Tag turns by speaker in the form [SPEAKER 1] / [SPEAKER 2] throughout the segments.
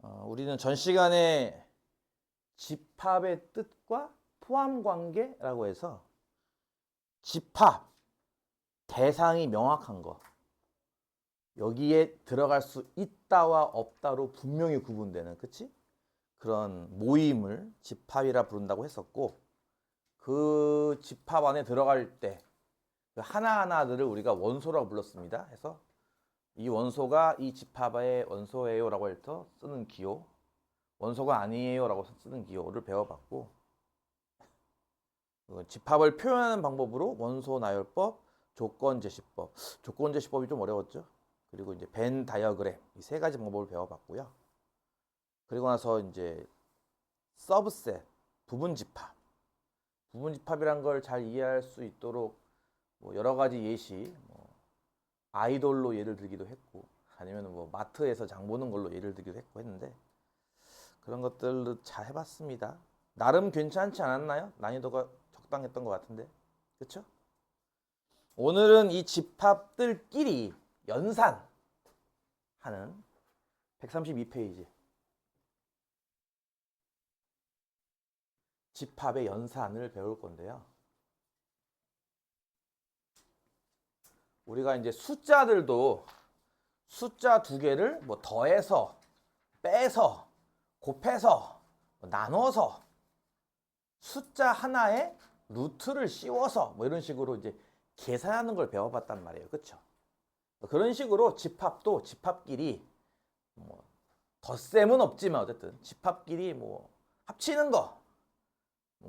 [SPEAKER 1] 우리는 전 시간에 집합의 뜻과 포함 관계라고 해서 집합, 대상이 명확한 거, 여기에 들어갈 수 있다와 없다로 분명히 구분되는, 그치? 그런 모임을 집합이라 부른다고 했었고, 그 집합 안에 들어갈 때 그 하나하나들을 우리가 원소라고 불렀습니다. 해서 이 원소가 이 집합의 원소예요 라고 해서 쓰는 기호, 원소가 아니에요 라고 쓰는 기호를 배워봤고, 집합을 표현하는 방법으로 원소 나열법, 조건제시법, 조건제시법이 좀 어려웠죠. 그리고 이제 벤 다이어그램, 이 세 가지 방법을 배워봤고요. 그리고 나서 이제 서브셋, 부분집합, 부분집합이란 걸 잘 이해할 수 있도록 뭐 여러 가지 예시, 뭐 아이돌로 예를 들기도 했고, 아니면 뭐 마트에서 장 보는 걸로 예를 들기도 했고 했는데, 그런 것들도 잘 해봤습니다. 나름 괜찮지 않았나요? 난이도가 적당했던 것 같은데, 그렇죠? 오늘은 이 집합들끼리 연산하는 132페이지 집합의 연산을 배울 건데요. 우리가 이제 숫자들도 숫자 두 개를 뭐 더해서, 빼서, 곱해서, 나눠서, 숫자 하나에 루트를 씌워서 뭐 이런 식으로 이제 계산하는 걸 배워봤단 말이에요. 그렇죠? 그런 식으로 집합도 집합끼리 뭐 덧셈은 없지만 어쨌든 집합끼리 뭐 합치는 거,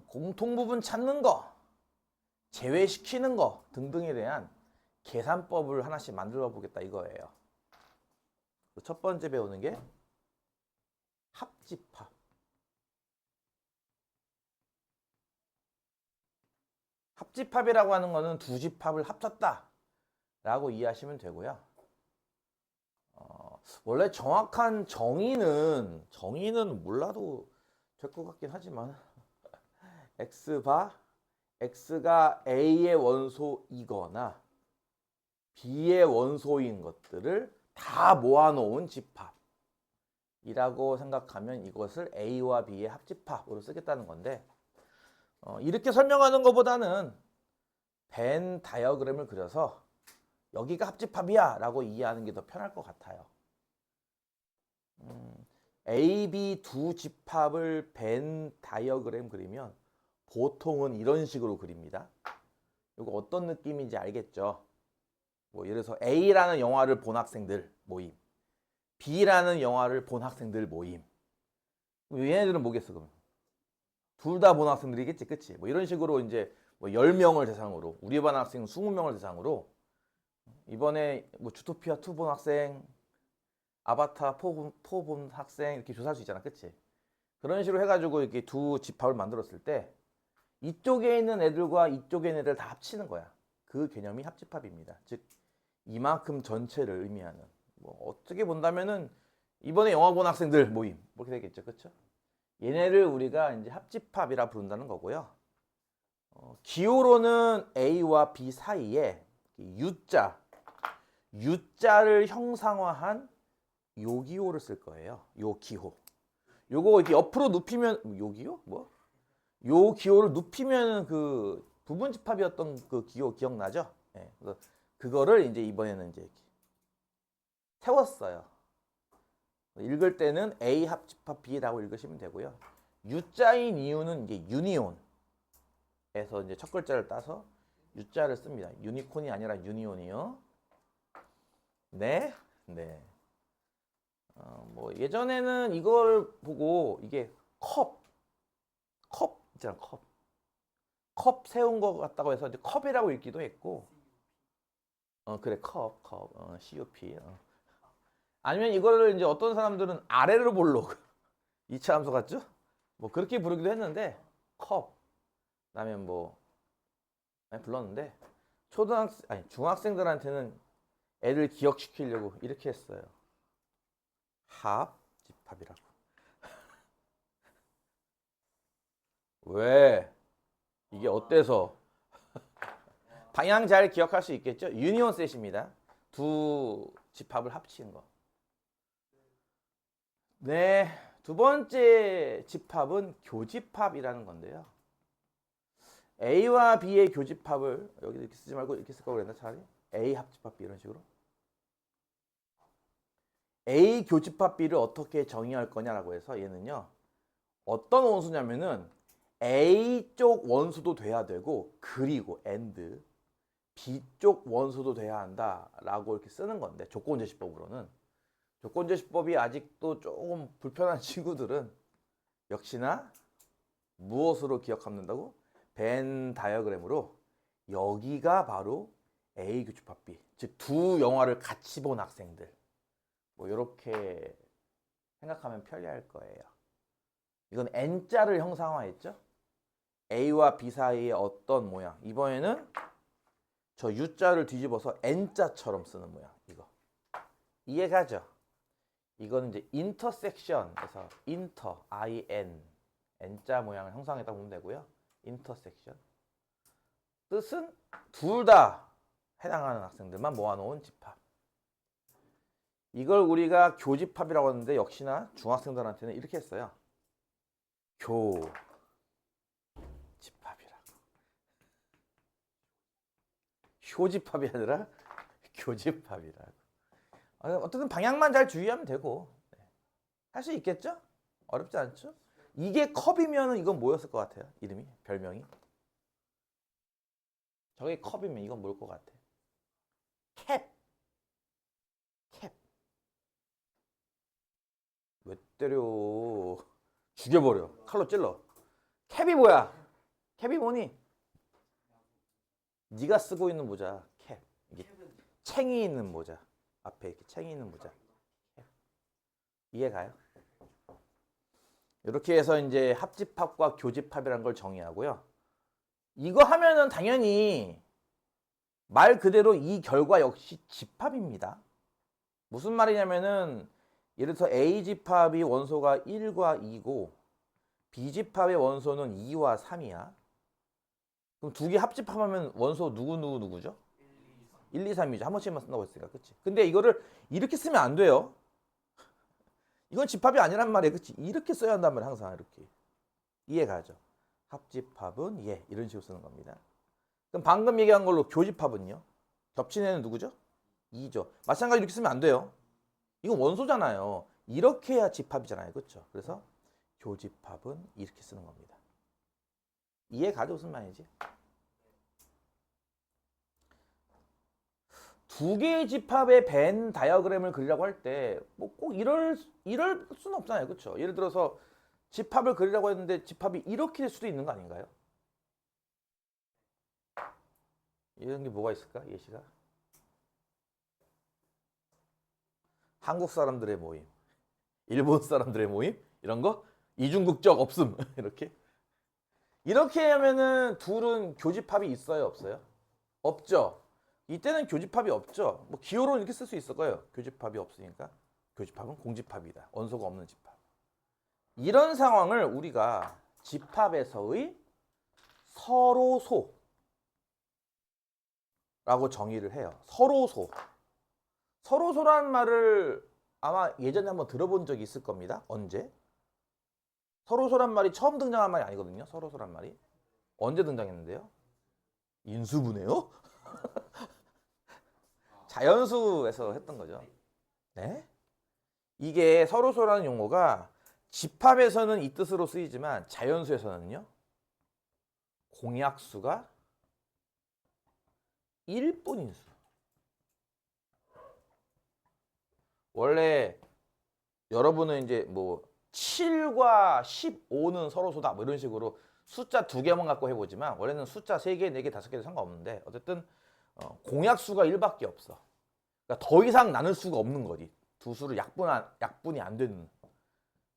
[SPEAKER 1] 공통 부분 찾는 거, 제외시키는 거 등등에 대한 계산법을 하나씩 만들어 보겠다 이거예요. 첫 번째 배우는 게 합집합. 합집합이라고 하는 거는 두 집합을 합쳤다 라고 이해하시면 되고요. 원래 정확한 정의는 몰라도 될 것 같긴 하지만 X가 A의 원소이거나 B의 원소인 것들을 다 모아놓은 집합이라고 생각하면 이것을 A와 B의 합집합으로 쓰겠다는 건데, 이렇게 설명하는 것보다는 벤 다이어그램을 그려서 여기가 합집합이야 라고 이해하는 게 더 편할 것 같아요. A, B 두 집합을 벤 다이어그램 그리면 보통은 이런 식으로 그립니다. 이거 어떤 느낌인지 알겠죠? 뭐 예를 들어서 A라는 영화를 본 학생들 모임, B라는 영화를 본 학생들 모임. 얘네들은 뭐겠어 그럼? 둘 다 본 학생들이겠지, 그치? 뭐 이런 식으로 이제 뭐 10명을 대상으로, 우리 반 학생 20명을 대상으로 이번에 뭐 주토피아 2 본 학생, 아바타 4 본 학생 이렇게 조사할 수 있잖아, 그치? 그런 식으로 해가지고 이렇게 두 집합을 만들었을 때 이쪽에 있는 애들과 이쪽에 있는 애들 다 합치는 거야. 그 개념이 합집합입니다. 즉 이만큼 전체를 의미하는, 뭐 어떻게 본다면은 이번에 영화 본 학생들 모임 이렇게 되겠죠, 그렇죠? 얘네를 우리가 이제 합집합이라 부른다는 거고요. 기호로는 A와 B 사이에 U자를 형상화한 요 기호를 쓸 거예요. 요 기호. 요거 이렇게 옆으로 눕히면 요 기호? 뭐? 요 기호를 눕히면 그 부분집합이었던 그 기호 기억나죠? 네, 그거를 이제 이번에는 이제 세웠어요. 읽을 때는 A 합집합 B라고 읽으시면 되고요. U자인 이유는 이제 유니온에서 이제 첫 글자를 따서 U자를 씁니다. 유니콘이 아니라 유니온이요. 네, 네. 뭐 예전에는 이걸 보고 이게 컵 있잖아, 컵 세운 것 같다고 해서 이제 컵이라고 읽기도 했고, 그래, COP. 아니면 이거를 이제 어떤 사람들은 아래로 볼록 2차 함수 같죠? 뭐 그렇게 부르기도 했는데, 그다음에 뭐 많이 불렀는데, 중학생들한테는 애를 기억시키려고 이렇게 했어요. 합집합이라고. 왜? 이게 어때서? 방향 잘 기억할 수 있겠죠? 유니온 셋입니다. 두 집합을 합친 거. 네, 두 번째 집합은 교집합이라는 건데요. A와 B의 교집합을 여기 이렇게 쓰지 말고 이렇게 쓸 걸 그랬나 차라리? A 합집합 B 이런 식으로. A 교집합 B를 어떻게 정의할 거냐라고 해서 얘는요. 어떤 원수냐면은 A 쪽 원수도 돼야 되고 그리고 and B 쪽 원수도 돼야 한다라고 이렇게 쓰는 건데 조건제시법으로는 조건제시법이 아직도 조금 불편한 친구들은 역시나 무엇으로 기억하면 된다고? 벤 다이어그램으로 여기가 바로 A 교집합 B 즉 두 영화를 같이 본 학생들 뭐 이렇게 생각하면 편리할 거예요. 이건 N자를 형상화했죠. A와 B 사이의 어떤 모양. 이번에는 저 U자를 뒤집어서 N자처럼 쓰는 모양. 이거. 이해가죠? 이거는 이제 인터섹션에서 인터, IN, N자 모양을 형상했다고 보면 되고요. 인터섹션. 뜻은 둘 다 해당하는 학생들만 모아놓은 집합. 이걸 우리가 교집합이라고 하는데 역시나 중학생들한테는 이렇게 했어요. 교집합이라고. 효집합이 아니라 교집합이라고. 어쨌든 방향만 잘 주의하면 되고 할 수 있겠죠? 어렵지 않죠? 이게 컵이면 이건 뭐였을 것 같아요? 이름이? 별명이? 저게 컵이면 이건 뭘 것 같아? 캡. 캡. 왜 때려? 죽여버려. 칼로 찔러. 캡이 뭐야? 캡이 뭐니? 네가 쓰고 있는 모자. 캡. 이게 챙이 있는 모자. 앞에 이렇게 챙이 있는 모자. 캡. 이해가요? 이렇게 해서 이제 합집합과 교집합이라는 걸 정의하고요. 이거 하면은 당연히 말 그대로 이 결과 역시 집합입니다. 무슨 말이냐면은 예를 들어서 A집합이 원소가 1과 2고 B집합의 원소는 2와 3이야. 그럼 두 개 합집합하면 원소 누구죠? 1, 2, 3이죠. 한 번씩만 쓴다고 했으니까. 그치? 근데 이거를 이렇게 쓰면 안 돼요. 이건 집합이 아니란 말이에요. 그치? 이렇게 써야 한단 말이에요. 항상 이렇게. 이해가죠? 합집합은 이런 식으로 쓰는 겁니다. 그럼 방금 얘기한 걸로 교집합은요? 겹친 애는 누구죠? 2죠. 마찬가지로 이렇게 쓰면 안 돼요. 이건 원소잖아요. 이렇게 해야 집합이잖아요. 그렇죠? 그래서 교집합은 이렇게 쓰는 겁니다. 이해가죠? 무슨 말인지? 두 개의 집합의 벤 다이어그램을 그리라고 할 때 뭐 꼭 이럴 수는 없잖아요. 그렇죠? 예를 들어서 집합을 그리라고 했는데 집합이 이렇게 될 수도 있는 거 아닌가요? 이런 게 뭐가 있을까? 예시가? 한국 사람들의 모임, 일본 사람들의 모임 이런 거 이중국적 없음 이렇게 하면은 둘은 교집합이 있어요, 없어요? 없죠. 이때는 교집합이 없죠. 뭐 기호로 이렇게 쓸 수 있을 거예요. 교집합이 없으니까 교집합은 공집합이다. 원소가 없는 집합. 이런 상황을 우리가 집합에서의 서로소라고 정의를 해요. 서로소. 서로소라는 말을 아마 예전에 한번 들어본 적이 있을 겁니다. 언제? 서로소란 말이 처음 등장한 말이 아니거든요. 서로소란 말이. 언제 등장했는데요? 인수분해요? 자연수에서 했던 거죠. 네? 이게 서로소라는 용어가 집합에서는 이 뜻으로 쓰이지만 자연수에서는요. 공약수가 1분인 수. 원래 여러분은 이제 뭐 7과 15는 서로소다 뭐 이런 식으로 숫자 두 개만 갖고 해보지만 원래는 숫자 3개, 4개, 5개도 상관없는데 어쨌든 공약수가 1밖에 없어. 그러니까 더 이상 나눌 수가 없는 거지. 두 수를 약분이 안 되는.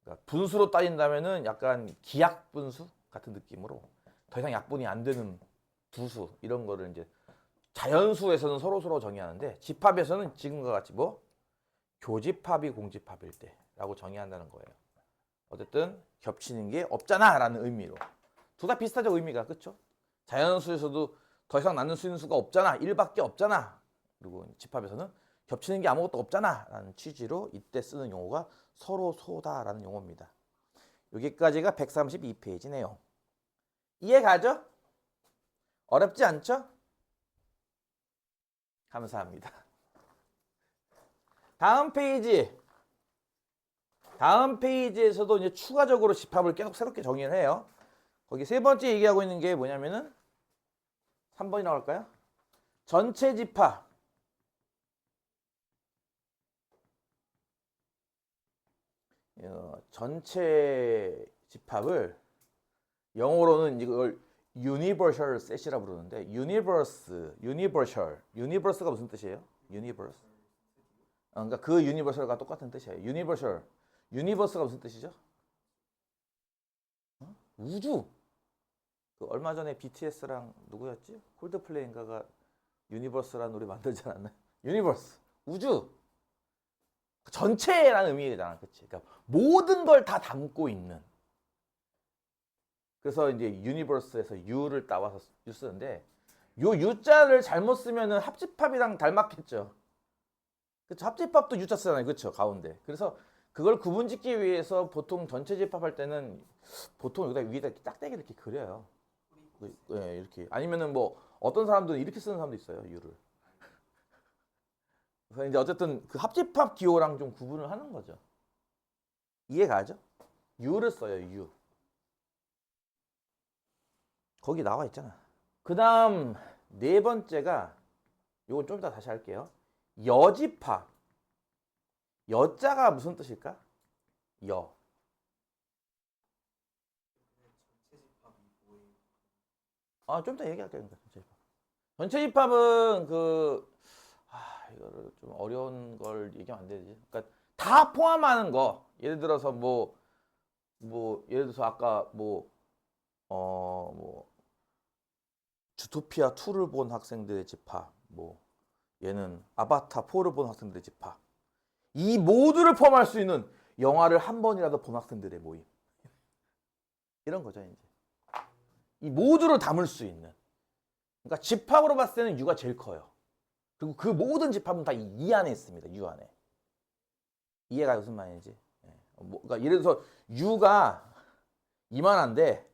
[SPEAKER 1] 그러니까 분수로 따진다면은 약간 기약분수 같은 느낌으로 더 이상 약분이 안 되는 두 수 이런 거를 이제 자연수에서는 서로서로 정의하는데 집합에서는 지금과 같이 뭐 교집합이 공집합일 때라고 정의한다는 거예요. 어쨌든 겹치는 게 없잖아 라는 의미로. 둘 다 비슷하죠 의미가. 그렇죠? 자연수에서도 더 이상 나눌 수 있는 수가 없잖아. 1밖에 없잖아. 그리고 집합에서는 겹치는 게 아무것도 없잖아 라는 취지로 이때 쓰는 용어가 서로 소다라는 용어입니다. 여기까지가 132페이지 내용. 이해가죠? 어렵지 않죠? 감사합니다. 다음 페이지. 다음 페이지에서도 이제 추가적으로 집합을 계속 새롭게 정의를 해요. 거기 세 번째 얘기하고 있는 게 뭐냐면은 3번이 나올까요? 전체 집합. 전체 집합을 영어로는 이걸 universal set이라고 부르는데 universal가 무슨 뜻이에요? universe. 그러니까 그 universal과 똑같은 뜻이에요. universe가 무슨 뜻이죠? 우주. 그 얼마 전에 BTS랑 누구였지? 콜드플레이인가가 유니버스라는 노래 만들지 않았나요? 유니버스. 우주. 전체라는 의미잖아. 그치? 그러니까 모든 걸 다 담고 있는. 그래서 이제 유니버스에서 U를 따와서 U 쓰는데 요 U자를 잘못 쓰면은 합집합이랑 닮았겠죠. 그쵸? 합집합도 U자 쓰잖아요. 그쵸? 가운데. 그래서 그걸 구분짓기 위해서 보통 전체 집합할 때는 보통 여기다 위에다 이렇게 짝대기 이렇게 그려요. 네, 이렇게. 아니면은 뭐 어떤 사람들은 이렇게 쓰는 사람도 있어요. U를. 그래서 이제 어쨌든 그 합집합 기호랑 좀 구분을 하는 거죠. 이해가죠? U를 써요. U. 거기 나와 있잖아. 그 다음 네 번째가 요건 좀 이따 다시 할게요. 여집합. 여자가 무슨 뜻일까? 여. 좀 이따 얘기할게요. 전체 집합은 이거를 좀 어려운 걸 얘기하면 안 되지. 그러니까 다 포함하는 거. 예를 들어서 예를 들어서 아까 주토피아 2를 본 학생들의 집합. 얘는 아바타 4를 본 학생들의 집합. 이 모두를 포함할 수 있는 영화를 한 번이라도 본 학생들의 모임. 이런 거죠, 이제. 이 모두를 담을 수 있는. 그러니까 집합으로 봤을 때는 U가 제일 커요. 그리고 그 모든 집합은 다 이 안에 있습니다. U 안에. 이해가 무슨 말인지. 그러니까 예를 들어서 U가 이만한데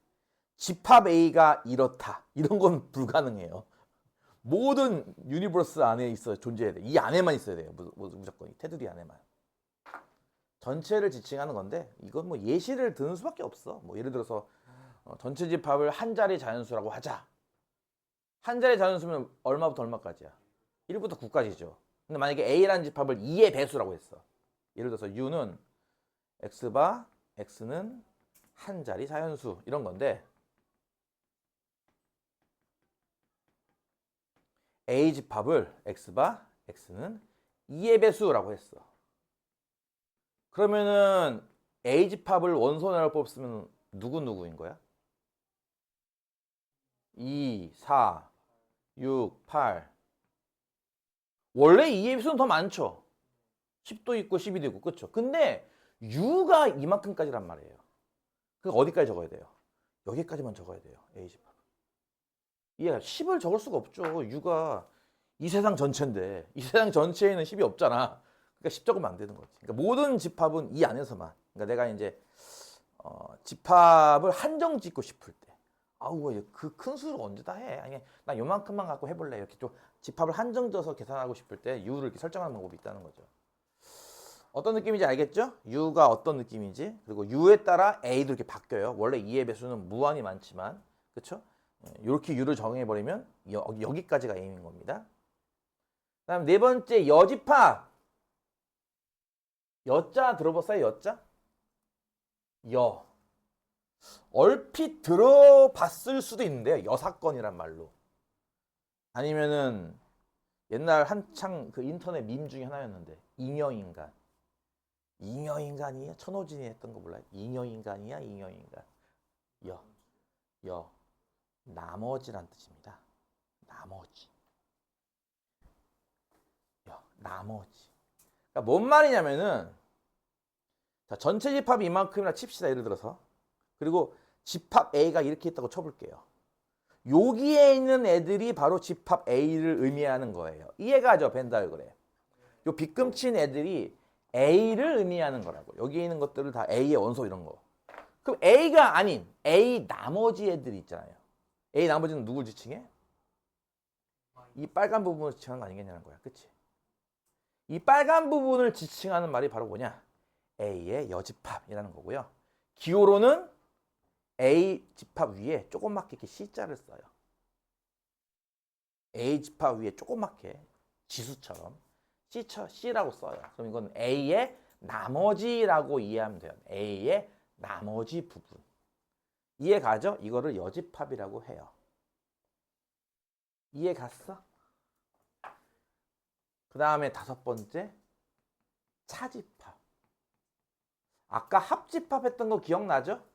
[SPEAKER 1] 집합 A가 이렇다. 이런 건 불가능해요. 모든 유니버스 안에 존재해야 돼. 이 안에만 있어야 돼요. 무조건. 테두리 안에만. 전체를 지칭하는 건데 이건 예시를 드는 수밖에 없어. 예를 들어서 전체 집합을 한 자리 자연수라고 하자. 한 자리 자연수면 얼마부터 얼마까지야? 1부터 9까지죠. 근데 만약에 A라는 집합을 2의 배수라고 했어. 예를 들어서 U는 X바, X는 한 자리 자연수 이런 건데 A 집합을 X바, X는 2의 배수라고 했어. 그러면은 A 집합을 원소내로 뽑으면 누구인 거야? 2, 4, 6, 8. 원래 2의 배수는 더 많죠. 10도 있고 12도 있고 그렇죠. 근데 U가 이만큼까지란 말이에요. 그러니까 어디까지 적어야 돼요? 여기까지만 적어야 돼요. A 집합. 이해가 10을 적을 수가 없죠. U가 이 세상 전체인데 이 세상 전체에는 10이 없잖아. 그러니까 10 적으면 안 되는 거지. 그러니까 모든 집합은 이 안에서만. 그러니까 내가 이제 집합을 한정 짓고 싶을 때 그 큰 수를 언제 다 해? 아니 나 요만큼만 갖고 해볼래. 이렇게 좀 집합을 한정져서 계산하고 싶을 때 U를 이렇게 설정하는 방법이 있다는 거죠. 어떤 느낌인지 알겠죠? U가 어떤 느낌인지. 그리고 U에 따라 A도 이렇게 바뀌어요. 원래 2의 배수는 무한히 많지만 그렇죠? 이렇게 U를 정해버리면 여기까지가 A인 겁니다. 다음 네 번째 여집합. 여자 들어봤어요? 여자? 여. 얼핏 들어봤을 수도 있는데요. 여사건이란 말로. 아니면은 옛날 한창 그 인터넷 밈 중에 하나였는데 잉여인간. 잉여인간이야? 천호진이 했던 거 몰라요? 잉여인간이야? 잉여인간. 여. 나머지란 뜻입니다. 나머지. 나머지. 그러니까 뭔 말이냐면은 자, 전체 집합이 이만큼이나 칩시다. 예를 들어서. 그리고 집합 A가 이렇게 있다고 쳐볼게요. 여기에 있는 애들이 바로 집합 A를 의미하는 거예요. 이해가죠? 벤 다이어그램. 요 빗금친 애들이 A를 의미하는 거라고. 여기 있는 것들을 다 A의 원소 이런 거. 그럼 A가 아닌 A 나머지 애들이 있잖아요. A 나머지는 누굴 지칭해? 이 빨간 부분을 지칭하는 거 아니겠냐는 거야. 그치? 이 빨간 부분을 지칭하는 말이 바로 뭐냐? A의 여집합이라는 거고요. 기호로는 A 집합 위에 조그맣게 이렇게 C자를 써요. A 집합 위에 조그맣게 지수처럼 C라고 써요. 그럼 이건 A의 나머지라고 이해하면 돼요. A의 나머지 부분. 이해 가죠? 이거를 여집합이라고 해요. 이해 갔어? 그 다음에 5번째, 차집합. 아까 합집합 했던 거 기억나죠?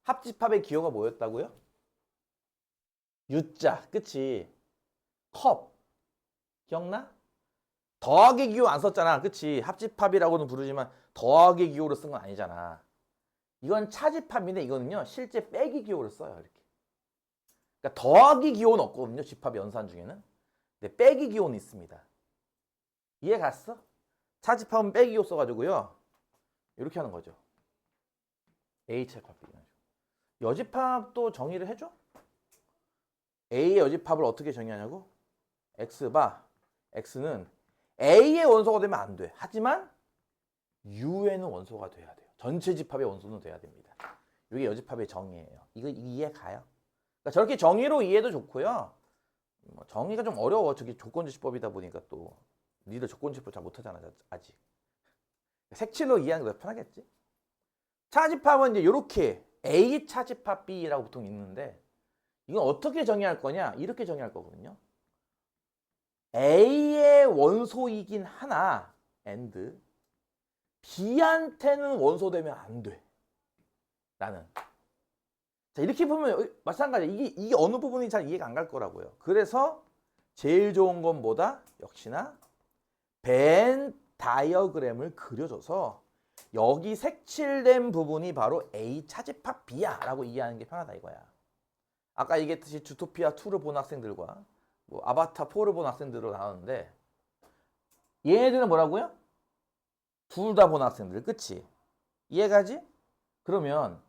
[SPEAKER 1] 합집합의 기호가 뭐였다고요? U자, 그치? 컵. 기억나? 더하기 기호 안 썼잖아. 그치? 합집합이라고는 부르지만 더하기 기호로 쓴 건 아니잖아. 이건 차집합인데 이거는요, 실제 빼기 기호를 써요. 이렇게. 그러니까 더하기 기호는 없거든요. 집합 연산 중에는. 근데 빼기 기호는 있습니다. 이해 갔어? 차집합은 빼기 기호 써가지고요. 이렇게 하는 거죠. A 차집합. 여집합도 정의를 해줘? A의 여집합을 어떻게 정의하냐고? X바, X는 A의 원소가 되면 안 돼. 하지만 U에는 원소가 돼야 돼요. 전체 집합의 원소는 돼야 됩니다. 이게 여집합의 정의예요. 이거 이해 가요? 그러니까 저렇게 정의로 이해도 좋고요. 정의가 좀 어려워. 저기 조건지시법이다 보니까 또 니들 조건지시법 잘 못하잖아 아직. 색칠로 이해하는 게 더 편하겠지? 차집합은 이제 이렇게 A 차집합 B라고 보통 있는데 이건 어떻게 정의할 거냐? 이렇게 정의할 거거든요. A의 원소이긴 하나 and B한테는 원소 되면 안 돼. 나는. 자, 이렇게 보면 마찬가지야. 이게 어느 부분이 잘 이해가 안 갈 거라고요. 그래서 제일 좋은 건 뭐다? 역시나 벤 다이어그램을 그려줘서 여기 색칠된 부분이 바로 A 차집합 B야 라고 이해하는 게 편하다 이거야. 아까 얘기했듯이 주토피아 2를 본 학생들과 뭐 아바타 4를 본 학생들로 나왔는데 얘네들은 뭐라고요? 둘 다 본 학생들. 그치? 이해가지? 그러면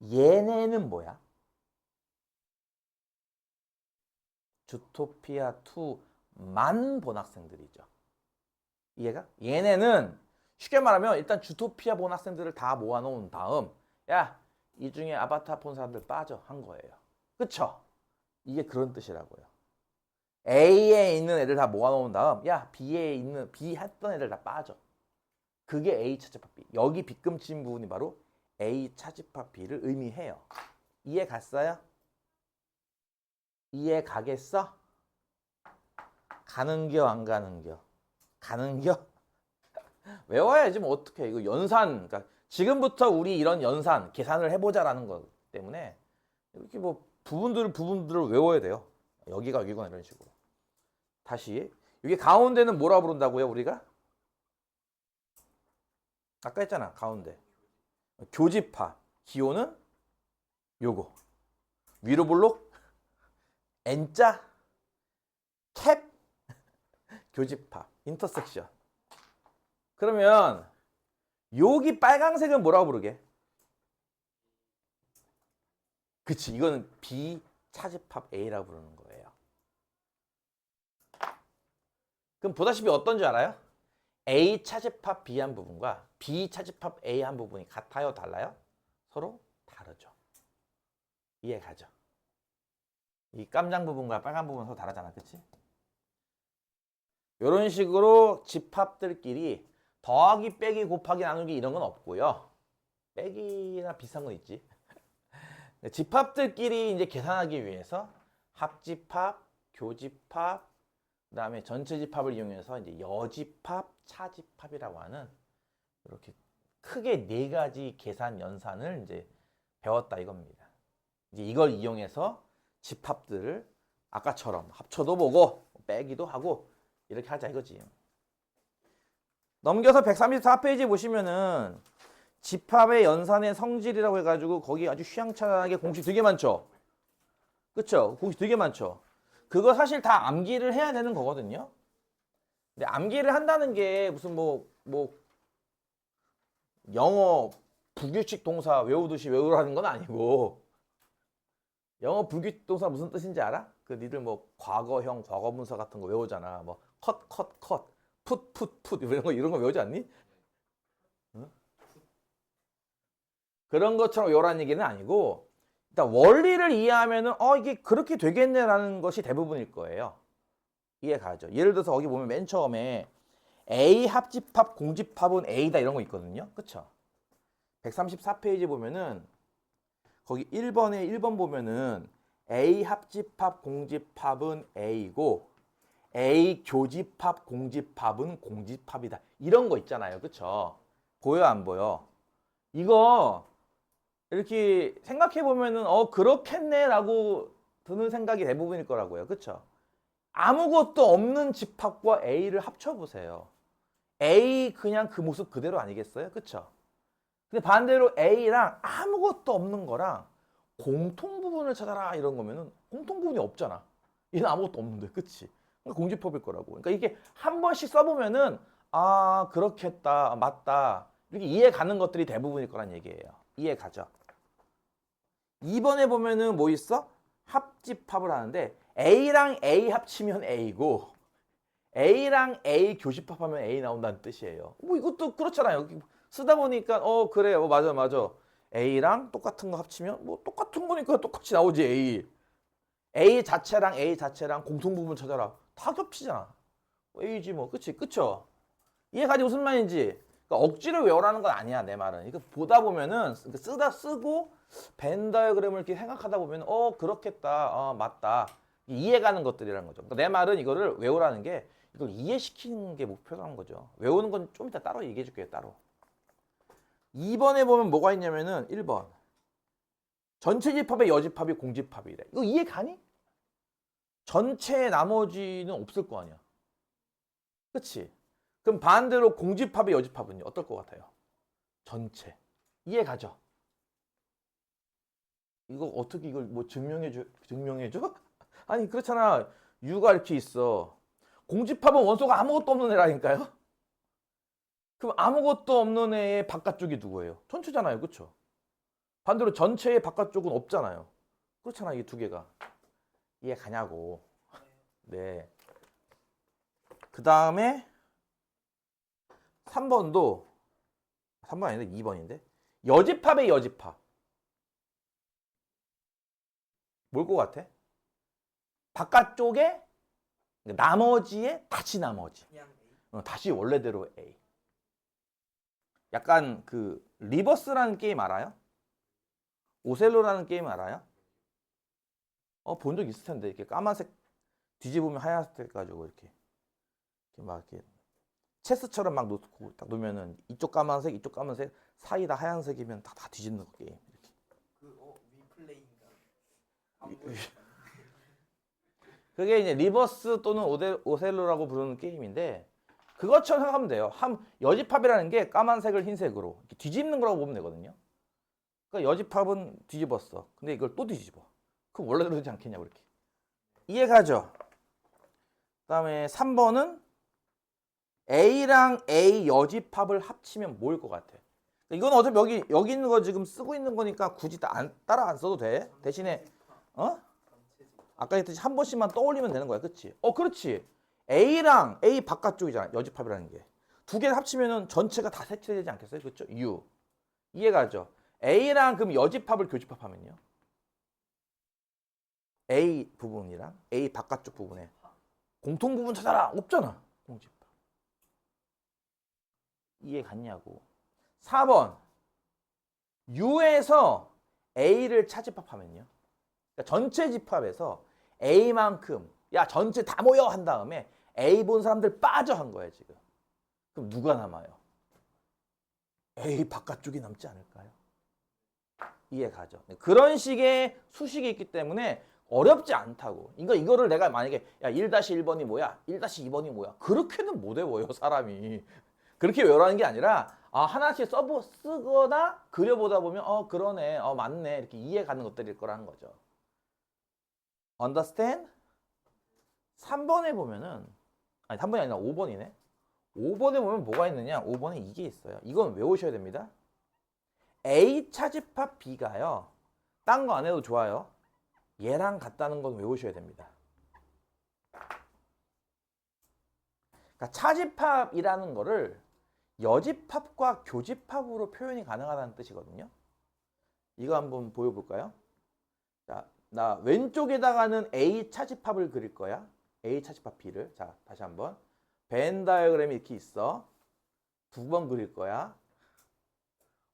[SPEAKER 1] 얘네는 뭐야? 주토피아 2만 본 학생들이죠. 이해가? 얘네는 쉽게 말하면 일단 주토피아 본 학생들을 다 모아놓은 다음 야, 이 중에 아바타 본 사람들 빠져 한 거예요. 그쵸? 이게 그런 뜻이라고요. A에 있는 애들 다 모아놓은 다음 야, B에 있는 B 했던 애들 다 빠져. 그게 A 차집합 B. 여기 빗금친 부분이 바로 A 차집합 B를 의미해요. 이해 갔어요? 이해 가겠어? 가는겨 안 가는겨? 가는겨? 외워야지 뭐 어떡해. 이거 연산, 그러니까 지금부터 우리 이런 연산 계산을 해보자라는 것 때문에 이렇게 뭐 부분들을 외워야 돼요. 여기가 여기거나 이런 식으로. 다시 이게 가운데는 뭐라 부른다고요 우리가? 아까 했잖아 가운데 교집합. 기호는 요거 위로 볼록 N자 캡 교집합 인터섹션. 그러면 여기 빨강색은 뭐라고 부르게? 그치, 이거는 B 차집합 A라고 부르는 거예요. 그럼 보다시피 어떤 줄 알아요? A 차집합 B 한 부분과 B 차집합 A 한 부분이 같아요? 달라요? 서로 다르죠. 이해 가죠? 이 깜장 부분과 빨간 부분은 서로 다르잖아. 그치? 이런 식으로 집합들끼리 더하기, 빼기, 곱하기, 나누기 이런 건 없고요. 빼기나 비슷한 건 있지. 집합들끼리 이제 계산하기 위해서 합집합, 교집합, 그 다음에 전체 집합을 이용해서 이제 여집합, 차집합이라고 하는 이렇게 크게 4가지 계산 연산을 이제 배웠다 이겁니다. 이제 이걸 이용해서 집합들을 아까처럼 합쳐도 보고 빼기도 하고 이렇게 하자 이거지. 넘겨서 134페이지 보시면은 집합의 연산의 성질이라고 해가지고 거기 아주 휘황찬란하게 공식 되게 많죠. 그쵸? 공식 되게 많죠. 그거 사실 다 암기를 해야 되는 거거든요. 근데 암기를 한다는 게 무슨 뭐 영어 부규칙 동사 외우듯이 외우라는 건 아니고 영어 불규칙 동사 무슨 뜻인지 알아? 그 니들 뭐 과거형 과거분사 같은 거 외우잖아. 뭐 컷, 풋 이런 거 외우지 않니? 응? 그런 것처럼 외우라는 얘기는 아니고 일단 원리를 이해하면은 이게 그렇게 되겠네라는 것이 대부분일 거예요. 이해 가죠? 예를 들어서 거기 보면 맨 처음에 A 합집합 공집합은 A다 이런 거 있거든요. 그쵸? 134페이지 보면은 거기 1번 보면은 A 합집합 공집합은 A고 A 교집합 공집합은 공집합이다. 이런 거 있잖아요. 그쵸? 보여 안 보여? 이거 이렇게 생각해 보면은 그렇겠네 라고 드는 생각이 대부분일 거라고요. 그쵸? 아무것도 없는 집합과 A를 합쳐 보세요. A 그냥 그 모습 그대로 아니겠어요? 그쵸? 근데 반대로 A랑 아무것도 없는 거랑 공통 부분을 찾아라 이런 거면은 공통 부분이 없잖아. 얘는 아무것도 없는데, 그치? 그러니까 공집합일 거라고. 그러니까 이게 한 번씩 써보면은 그렇겠다, 맞다 이렇게 이해 가는 것들이 대부분일 거란 얘기예요. 이해 가죠? 2번에 보면은 뭐 있어? 합집합을 하는데 A랑 A 합치면 A고 A랑 A 교집합하면 A 나온다는 뜻이에요. 뭐 이것도 그렇잖아요. 쓰다 보니까 그래 맞아 A랑 똑같은 거 합치면 뭐 똑같은 거니까 똑같이 나오지 A 자체랑 공통 부분 찾아라. 다 겹치잖아. A지 뭐 그쵸? 이해가지 무슨 말인지. 그러니까 억지로 외우라는 건 아니야 내 말은. 이거 보다 보면은 쓰고 벤 다이어그램을 이렇게 생각하다 보면 그렇겠다 맞다 이해가는 것들이라는 거죠. 그러니까 내 말은 이거를 외우라는 게 이걸 이해시키는 게 목표라는 거죠. 외우는 건 좀 이따 따로 얘기해 줄게요 따로. 2번에 보면 뭐가 있냐면은 1번 전체 집합의 여집합이 공집합이래. 이거 이해 가니? 전체 나머지는 없을 거 아니야. 그치? 그럼 반대로 공집합의 여집합은요? 어떨 것 같아요? 전체. 이해 가죠? 이거 어떻게 이걸 뭐 증명해줘? 아니 그렇잖아. U가 이렇게 있어. 공집합은 원소가 아무것도 없는 애라니까요? 그럼 아무것도 없는 애의 바깥쪽이 누구예요? 전체잖아요. 그쵸? 반대로 전체의 바깥쪽은 없잖아요. 그렇잖아. 이 두 개가. 이해 가냐고. 네. 그 다음에 3번 아닌데 2번인데 여집합의 여집합. 뭘 것 같아? 바깥쪽에 나머지에 다시 나머지. 다시 원래대로 A. 약간 그 리버스라는 게임 알아요? 오셀로라는 게임 알아요? 본 적 있을 텐데 이렇게 까만색 뒤집으면 하얀색 가지고 이렇게 막 이렇게 체스처럼 막 놓고 딱 놓으면은 이쪽 까만색 사이다 하얀색이면 다 뒤집는 거 게임. 이렇게.
[SPEAKER 2] 위플레이인가?
[SPEAKER 1] 그게 이제 리버스 또는 오셀로라고 부르는 게임인데 그것처럼 생각하면 돼요. 여집합이라는 게 까만색을 흰색으로 이렇게 뒤집는 거라고 보면 되거든요. 그러니까 여집합은 뒤집었어. 근데 이걸 또 뒤집어. 그럼 원래대로 되지 않겠냐고 이렇게. 이해가죠? 그다음에 3번은 A랑 A 여집합을 합치면 뭐일 것 같아? 이건 어차피 여기 있는 거 지금 쓰고 있는 거니까 굳이 따라 안 써도 돼. 대신에 아까 했듯이 한 번씩만 떠올리면 되는 거야. 그치? 그렇지. A랑 A 바깥쪽이잖아. 여집합이라는 게. 두 개를 합치면은 전체가 다 색칠되지 않겠어요? 그렇죠? U. 이해가죠? A랑 그럼 여집합을 교집합하면요. A 부분이랑 A 바깥쪽 부분에 공통 부분 찾아라. 없잖아. 공집합. 이해 갔냐고. 4번. U에서 A를 차집합하면요. 그러니까 전체 집합에서 A만큼 전체 다 모여 한 다음에 A 본 사람들 빠져 한 거야 지금. 그럼 누가 남아요? A 바깥쪽이 남지 않을까요? 이해 가죠? 그런 식의 수식이 있기 때문에 어렵지 않다고. 이거를 내가 만약에 1-1번이 뭐야? 1-2번이 뭐야? 그렇게는 못 외워요 사람이. 그렇게 외우라는 게 아니라 하나씩 쓰거나 그려보다 보면 그러네, 맞네 이렇게 이해 가는 것들일 거라는 거죠. Understand? 3번에 보면은 아니 3번이 아니라 5번이네. 5번에 보면 뭐가 있느냐? 5번에 이게 있어요. 이건 외우셔야 됩니다. A 차집합 B가요. 딴 거 안 해도 좋아요. 얘랑 같다는 건 외우셔야 됩니다. 그러니까 차집합이라는 거를 여집합과 교집합으로 표현이 가능하다는 뜻이거든요. 이거 한번 보여볼까요? 자, 나 왼쪽에다가는 A 차집합을 그릴 거야. A 차집합 B를. 자, 다시 한번. 벤 다이어그램이 이렇게 있어. 두 번 그릴 거야.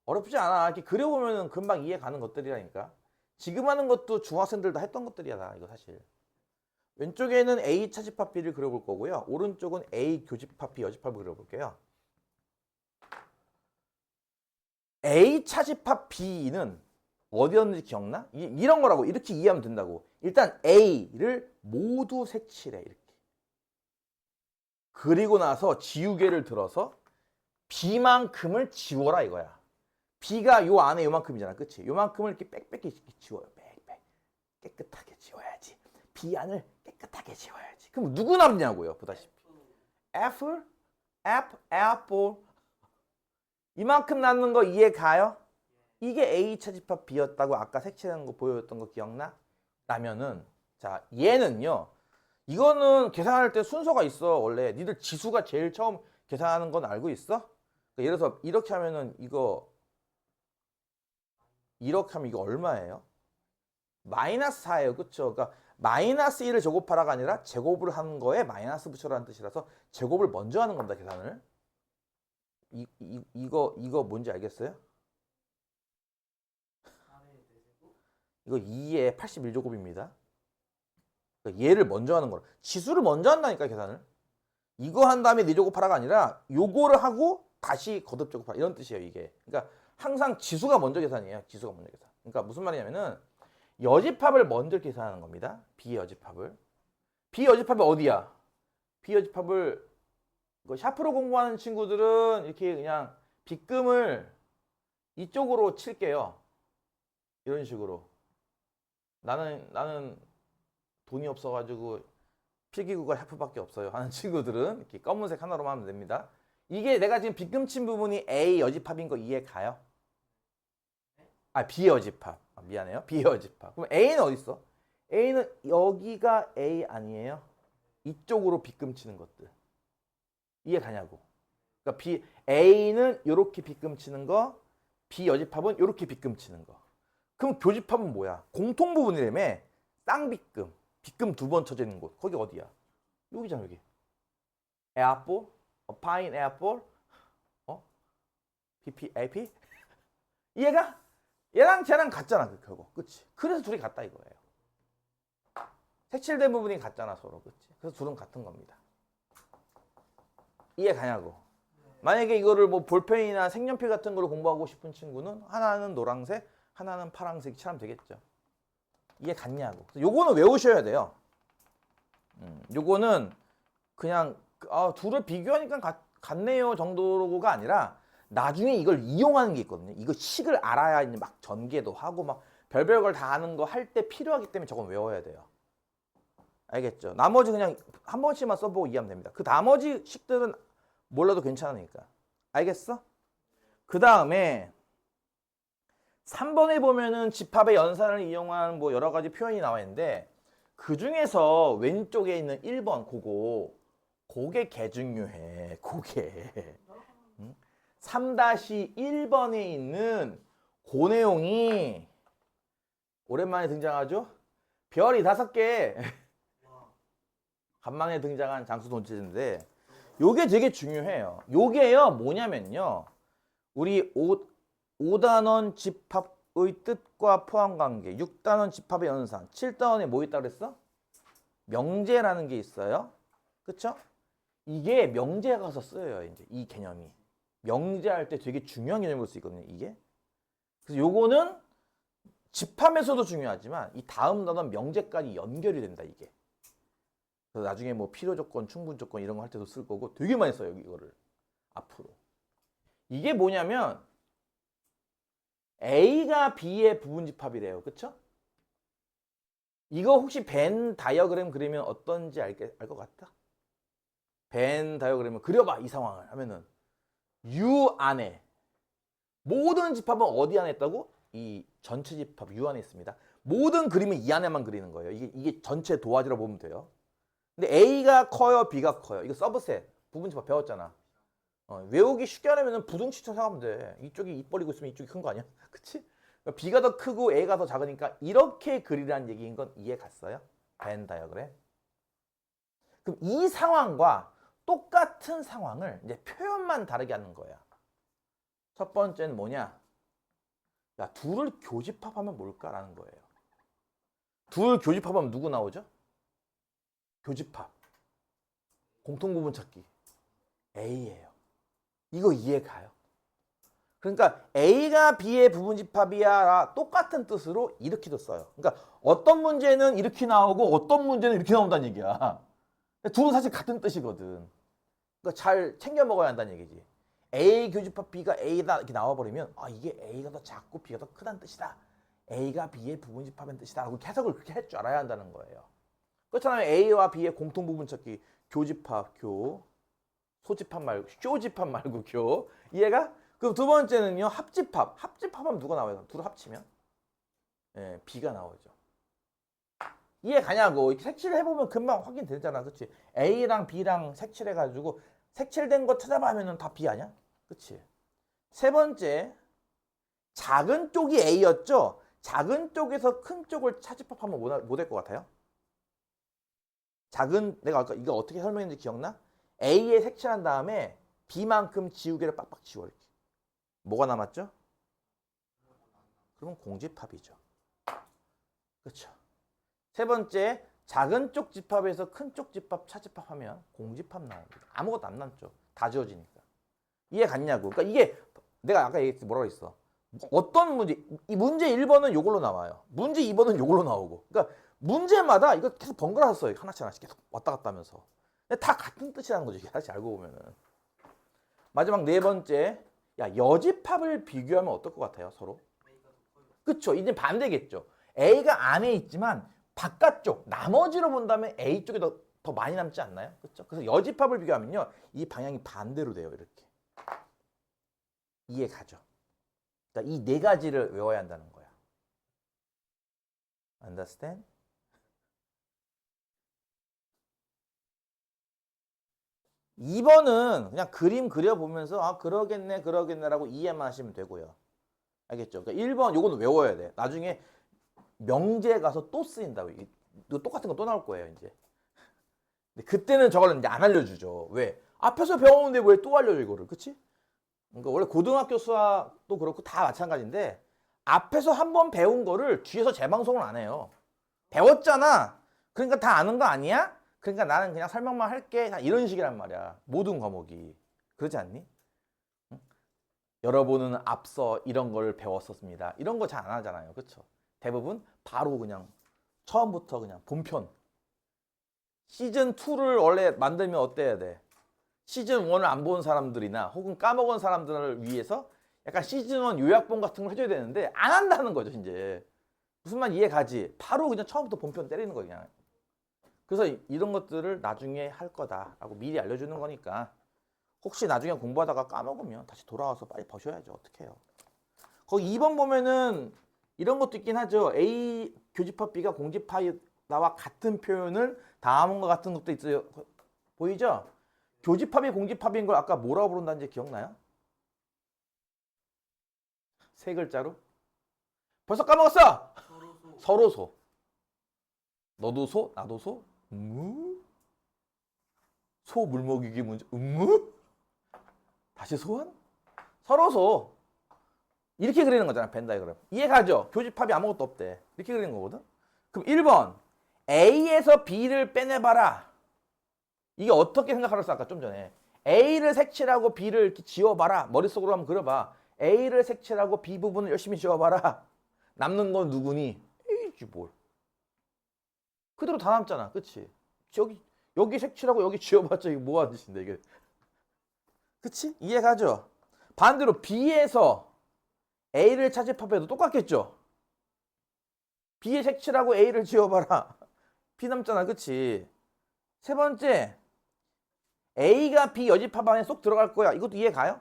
[SPEAKER 1] 어렵지 않아. 이렇게 그려보면 금방 이해 가는 것들이라니까. 지금 하는 것도 중학생들 다 했던 것들이야, 나 이거 사실. 왼쪽에는 A 차집합 B를 그려볼 거고요. 오른쪽은 A 교집합 B 여집합을 그려볼게요. A 차집합 B는 어디였는지 기억나? 이런 거라고. 이렇게 이해하면 된다고. 일단 A를 모두 색칠해. 이렇게. 그리고 나서 지우개를 들어서 B만큼을 지워라 이거야. B가 요 안에 요만큼이잖아. 그치? 요만큼을 이렇게 빽빽히 지워요. 빽빽. 깨끗하게 지워야지. B 안을 깨끗하게 지워야지. 그럼 누구 남냐고요? 보다시피. F? Apple. 이만큼 남는 거 이해 가요? 이게 A 차집합 B였다고 아까 색칠하는 거 보여줬던 거 기억나? 라면은 자 얘는요. 이거는 계산할 때 순서가 있어. 원래 니들 지수가 제일 처음 계산하는 건 알고 있어? 그러니까 예를 들어서 이렇게 하면은 이렇게 하면 이거 얼마예요? 마이너스 4예요. 그쵸? 그러니까 마이너스 1을 제곱하라가 아니라 제곱을 하는 거에 마이너스 붙여라는 뜻이라서 제곱을 먼저 하는 겁니다. 계산을. 이거 뭔지 알겠어요? 이거 2의 81제곱입니다. 그러니까 얘를 먼저 하는 거라. 지수를 먼저 한다니까 계산을. 이거 한 다음에 4제곱하라가 아니라 요거를 하고 다시 거듭 제곱하라 이런 뜻이에요 이게. 그러니까 항상 지수가 먼저 계산이에요. 지수가 먼저 계산. 그러니까 무슨 말이냐면은 여집합을 먼저 계산하는 겁니다. 비여집합을. 비여집합이 어디야? 비여집합을 샤프로 공부하는 친구들은 이렇게 그냥 빗금을 이쪽으로 칠게요. 이런 식으로. 나는 돈이 없어가지고 필기구가 샤프밖에 없어요 하는 친구들은 이렇게 검은색 하나로만 하면 됩니다. 이게 내가 지금 빗금 친 부분이 A 여집합인 거 이해 가요? 아, B 여집합. 아, 미안해요. B 여집합. 그럼 A는 어디 있어? A는 여기가 A 아니에요? 이쪽으로 빗금 치는 것들. 이해 가냐고. 그러니까 A는 이렇게 빗금 치는 거, B 여집합은 이렇게 빗금 치는 거. 그럼 교집합은 뭐야? 공통 부분이라며. 쌍빗금. 빗금 2번 쳐져 있는 곳. 거기 어디야? 여기잖아, 여기. apple, pineapple, PP. 얘가 얘랑 쟤랑 같잖아, 그 결국. 그치? 그래서 둘이 같다 이거예요. 색칠된 부분이 같잖아, 서로. 그치? 그래서 둘은 같은 겁니다. 이해 가냐고. 만약에 이거를 뭐 볼펜이나 색연필 같은 걸로 공부하고 싶은 친구는 하나는 노란색, 하나는 파란색 칠하면 되겠죠. 이해 갔냐고. 요거는 외우셔야 돼요. 요거는 그냥 둘을 비교하니까 같네요 정도가 아니라 나중에 이걸 이용하는 게 있거든요. 이거 식을 알아야 이제 막 전개도 하고 막 별별 걸 다 아는 거 할 때 필요하기 때문에 저건 외워야 돼요. 알겠죠? 나머지 그냥 한 번씩만 써보고 이해하면 됩니다. 그 나머지 식들은 몰라도 괜찮으니까. 알겠어? 그 다음에 3번에 보면은 집합의 연산을 이용한 뭐 여러 가지 표현이 나와 있는데 그 중에서 왼쪽에 있는 1번 그게 개 중요해. 그게 3-1번에 있는 그 내용이 오랜만에 등장하죠? 별이 5개 간만에 등장한 장수 돈치인데 요게 되게 중요해요. 요게요 뭐냐면요 우리 5단원 집합의 뜻과 포함관계, 6단원 집합의 연산, 7단원에 뭐 있다고 그랬어? 명제라는 게 있어요. 그쵸? 이게 명제에 가서 쓰여요. 이제 이 개념이. 명제할 때 되게 중요한 개념으로 쓰이거든요. 이게. 그래서 요거는 집합에서도 중요하지만 이 다음 단원 명제까지 연결이 된다. 이게. 그래서 나중에 뭐 필요조건, 충분조건 이런 거 할 때도 쓸 거고 되게 많이 써요. 이거를. 앞으로. 이게 뭐냐면 A가 B의 부분집합이래요. 그쵸? 이거 혹시 벤 다이어그램 그리면 어떤지 알 것 같다? 벤 다이어그램을 그려봐 이 상황을 하면은 U 안에 모든 집합은 어디 안에 있다고? 이 전체 집합 U 안에 있습니다. 모든 그림은 이 안에만 그리는 거예요. 이게 전체 도화지라고 보면 돼요. 근데 A가 커요, B가 커요. 이거 서브셋 부분 집합 배웠잖아. 외우기 쉽게 하려면 부등식처럼 생각하면 돼. 이쪽이 입 벌리고 있으면 이쪽이 큰 거 아니야? 그치? 그러니까 B가 더 크고 A가 더 작으니까 이렇게 그리라는 얘기인 건 이해 갔어요? 벤 다이어그램. 그럼 이 상황과 똑같은 상황을 이제 표현만 다르게 하는 거야. 첫 번째는 뭐냐? 야, 둘을 교집합하면 뭘까라는 거예요. 둘 교집합하면 누구 나오죠? 교집합. 공통부분 찾기. A예요. 이거 이해 가요? 그러니까 A가 B의 부분집합이야 똑같은 뜻으로 이렇게도 써요. 그러니까 어떤 문제는 이렇게 나오고 어떤 문제는 이렇게 나온다는 얘기야. 둘은 사실 같은 뜻이거든. 그러니까 잘 챙겨 먹어야 한다는 얘기지. A 교집합 B가 A다 이렇게 나와버리면 아 이게 A가 더 작고 B가 더 크다는 뜻이다. A가 B의 부분집합인 뜻이다. 라고 해석을 그렇게 할 줄 알아야 한다는 거예요. 그렇잖아요. A와 B의 공통부분 찾기. 교집합, 소집합 말고, 쇼집합 말고 교. 이해가? 그럼 두 번째는요. 합집합. 합집합하면 누가 나와요? 둘을 합치면? 예, B가 나오죠. 이해 가냐고. 이렇게 색칠을 해보면 금방 확인되잖아. 그치? A랑 B랑 색칠해가지고 색칠된 거 찾아봐 하면은 다 B 아니야? 그치? 세 번째, 작은 쪽이 A였죠? 작은 쪽에서 큰 쪽을 차집합하면 뭐 될 것 같아요? 내가 아까 이거 어떻게 설명했는지 기억나? A에 색칠한 다음에 B만큼 지우개를 빡빡 지워 이렇게. 뭐가 남았죠? 그러면 공집합이죠. 그렇죠. 세 번째, 작은 쪽 집합에서 큰 쪽 집합 차집합하면 공집합 나옵니다. 아무것도 안 남죠. 다 지워지니까. 이해 갔냐고. 그러니까 이게 내가 아까 얘기했지 뭐라고 했어. 어떤 문제, 이 문제 1번은 요걸로 나와요. 문제 2번은 요걸로 나오고. 그러니까 문제마다 이거 계속 번갈아서 써요. 하나씩 계속 왔다 갔다 하면서. 근데 다 같은 뜻이라는 거죠. 사실 알고 보면은. 마지막 네 번째, 야 여집합을 비교하면 어떨 것 같아요? 서로? 그쵸? 이제 반대겠죠. A가 안에 있지만 바깥쪽, 나머지로 본다면 A 쪽이 더 많이 남지 않나요? 그렇죠? 그래서 여집합을 비교하면요. 이 방향이 반대로 돼요. 이렇게. 이해 가죠? 그러니까 이 네 가지를 외워야 한다는 거야. Understand? (2번은) 그냥 그림 그려보면서 아 그러겠네라고 이해만 하시면 되고요. 알겠죠? 그러니까 1번 요거는 외워야 돼. 나중에 명제에 가서 또 쓰인다고. 이거 똑같은 거 또 나올 거예요, 이제. 근데 그때는 저걸 이제 안 알려주죠. 왜? 앞에서 배웠는데 왜 또 알려줘, 이거를. 그치? 그러니까 원래 고등학교 수학도 그렇고 다 마찬가지인데 앞에서 한번 배운 거를 뒤에서 재방송을 안 해요. 배웠잖아. 그러니까 다 아는 거 아니야? 그러니까 나는 그냥 설명만 할게. 이런 식이란 말이야. 모든 과목이. 그렇지 않니? 응? 여러분은 앞서 이런 걸 배웠었습니다. 이런 거 잘 안 하잖아요. 그렇죠? 대부분 바로 그냥 처음부터 그냥 본편. 시즌2를 원래 만들면 어때야 돼? 시즌1을 안 본 사람들이나 혹은 까먹은 사람들을 위해서 약간 시즌1 요약본 같은 걸 해줘야 되는데 안 한다는 거죠, 이제. 무슨 말 이해 가지? 바로 그냥 처음부터 본편 때리는 거예요, 그냥. 그래서 이런 것들을 나중에 할 거다라고 미리 알려주는 거니까 혹시 나중에 공부하다가 까먹으면 다시 돌아와서 빨리 보셔야죠. 어떻게 해요? 거기 2번 보면은 이런 것도 있긴 하죠. A 교집합 B가 공집합이나와 같은 표현을 다음과 같은 것도 있어요. 보이죠? 교집합이 공집합인 걸 아까 뭐라고 부른다는지 기억나요? 세 글자로? 벌써 까먹었어! 서로소. 너도 소? 나도 소? 소 물먹이기 문제? 다시 소환? 서로소. 이렇게 그리는 거잖아, 벤 다이어그램. 이해가죠? 교집합이 아무것도 없대. 이렇게 그리는 거거든? 그럼 1번. A에서 B를 빼내봐라. 이게 어떻게 생각하랬어, 아까 좀 전에. A를 색칠하고 B를 이렇게 지워봐라. 머릿속으로 한번 그려봐. A를 색칠하고 B 부분을 열심히 지워봐라. 남는 건 누구니? A지 뭘. 그대로 다 남잖아. 그치? 여기 색칠하고 여기 지워봤자 이게 뭐 하는 짓인데, 이게. 그치? 이해가죠? 반대로 B에서 A를 차집합해도 똑같겠죠? B에 색칠하고 A를 지워봐라. B 남잖아. 그치? 세 번째, A가 B 여집합 안에 쏙 들어갈 거야. 이것도 이해 가요?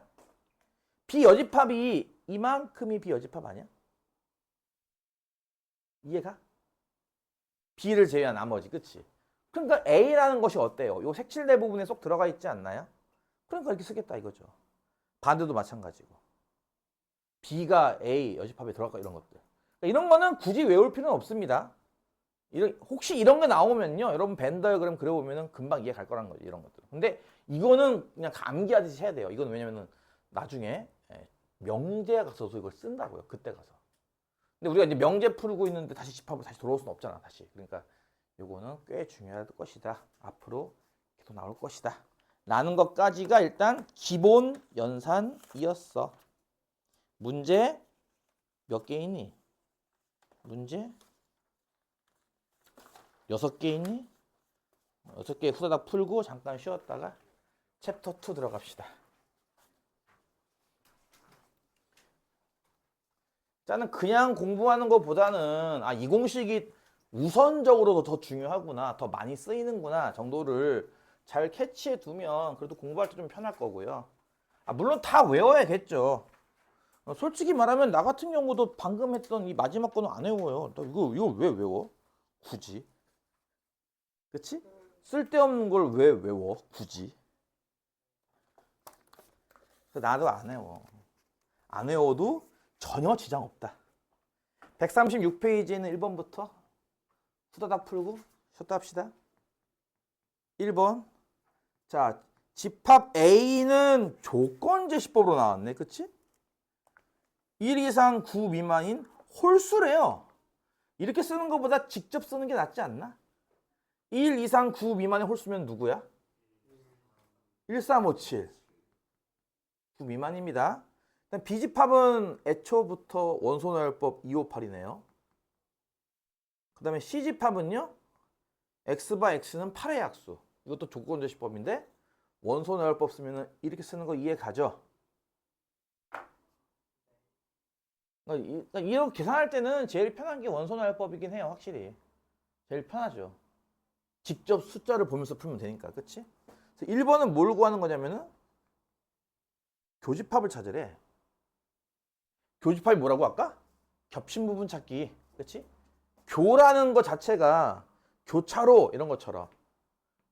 [SPEAKER 1] B 여집합이 이만큼이 B 여집합 아니야? 이해가? B를 제외한 나머지, 그치? 그러니까 A라는 것이 어때요? 요 색칠대 부분에 쏙 들어가 있지 않나요? 그러니까 이렇게 쓰겠다 이거죠. 반대도 마찬가지고. B가 A 여집합에 들어갈까 이런 것들. 그러니까 이런 거는 굳이 외울 필요는 없습니다. 혹시 이런 게 나오면요, 여러분 벤 다이어그램 그려보면은 금방 이해 갈 거라는 거죠, 이런 것들. 근데 이거는 그냥 감기하듯이 해야 돼요. 이건 왜냐면은 나중에 명제에 가서 이걸 쓴다고요, 그때 가서. 근데 우리가 이제 명제 풀고 있는데 다시 집합으로 다시 돌아올 수는 없잖아, 다시. 그러니까 요거는 꽤 중요할 것이다. 앞으로 계속 나올 것이다. 라는 것까지가 일단 기본 연산이었어. 문제 몇 개 있니? 문제 6개 있니? 6개 후다닥 풀고 잠깐 쉬었다가 챕터 2 들어갑시다. 자는 그냥 공부하는 것보다는 이 공식이 우선적으로 더 중요하구나, 더 많이 쓰이는구나 정도를 잘 캐치해 두면 그래도 공부할 때 좀 편할 거고요. 물론 다 외워야겠죠. 솔직히 말하면 나 같은 경우도 방금 했던 이 마지막 거는 안 외워요. 나 이거 왜 외워? 굳이. 그치? 쓸데없는 걸 왜 외워? 굳이. 나도 안 외워. 안 외워도 전혀 지장 없다. 136페이지에는 1번부터 후다닥 풀고 쉬었다 합시다. 1번. 자, 집합 A는 조건제시법으로 나왔네. 그치? 1 이상 9 미만인 홀수래요. 이렇게 쓰는 것보다 직접 쓰는 게 낫지 않나? 1 이상 9 미만의 홀수면 누구야? 1357. 9 미만입니다. B집합은 애초부터 원소나열법 258이네요. 그 다음에 C집합은요. X바 X는 8의 약수. 이것도 조건제시법인데 원소나열법 쓰면 이렇게 쓰는 거 이해 가죠? 그러니까 이렇게 계산할 때는 제일 편한 게 원소나열법이긴 해요. 확실히. 제일 편하죠. 직접 숫자를 보면서 풀면 되니까. 그치? 1번은 뭘 구하는 거냐면은 교집합을 찾으래. 교집합이 뭐라고 아까? 겹친 부분 찾기. 그치? 교라는 거 자체가 교차로 이런 것처럼,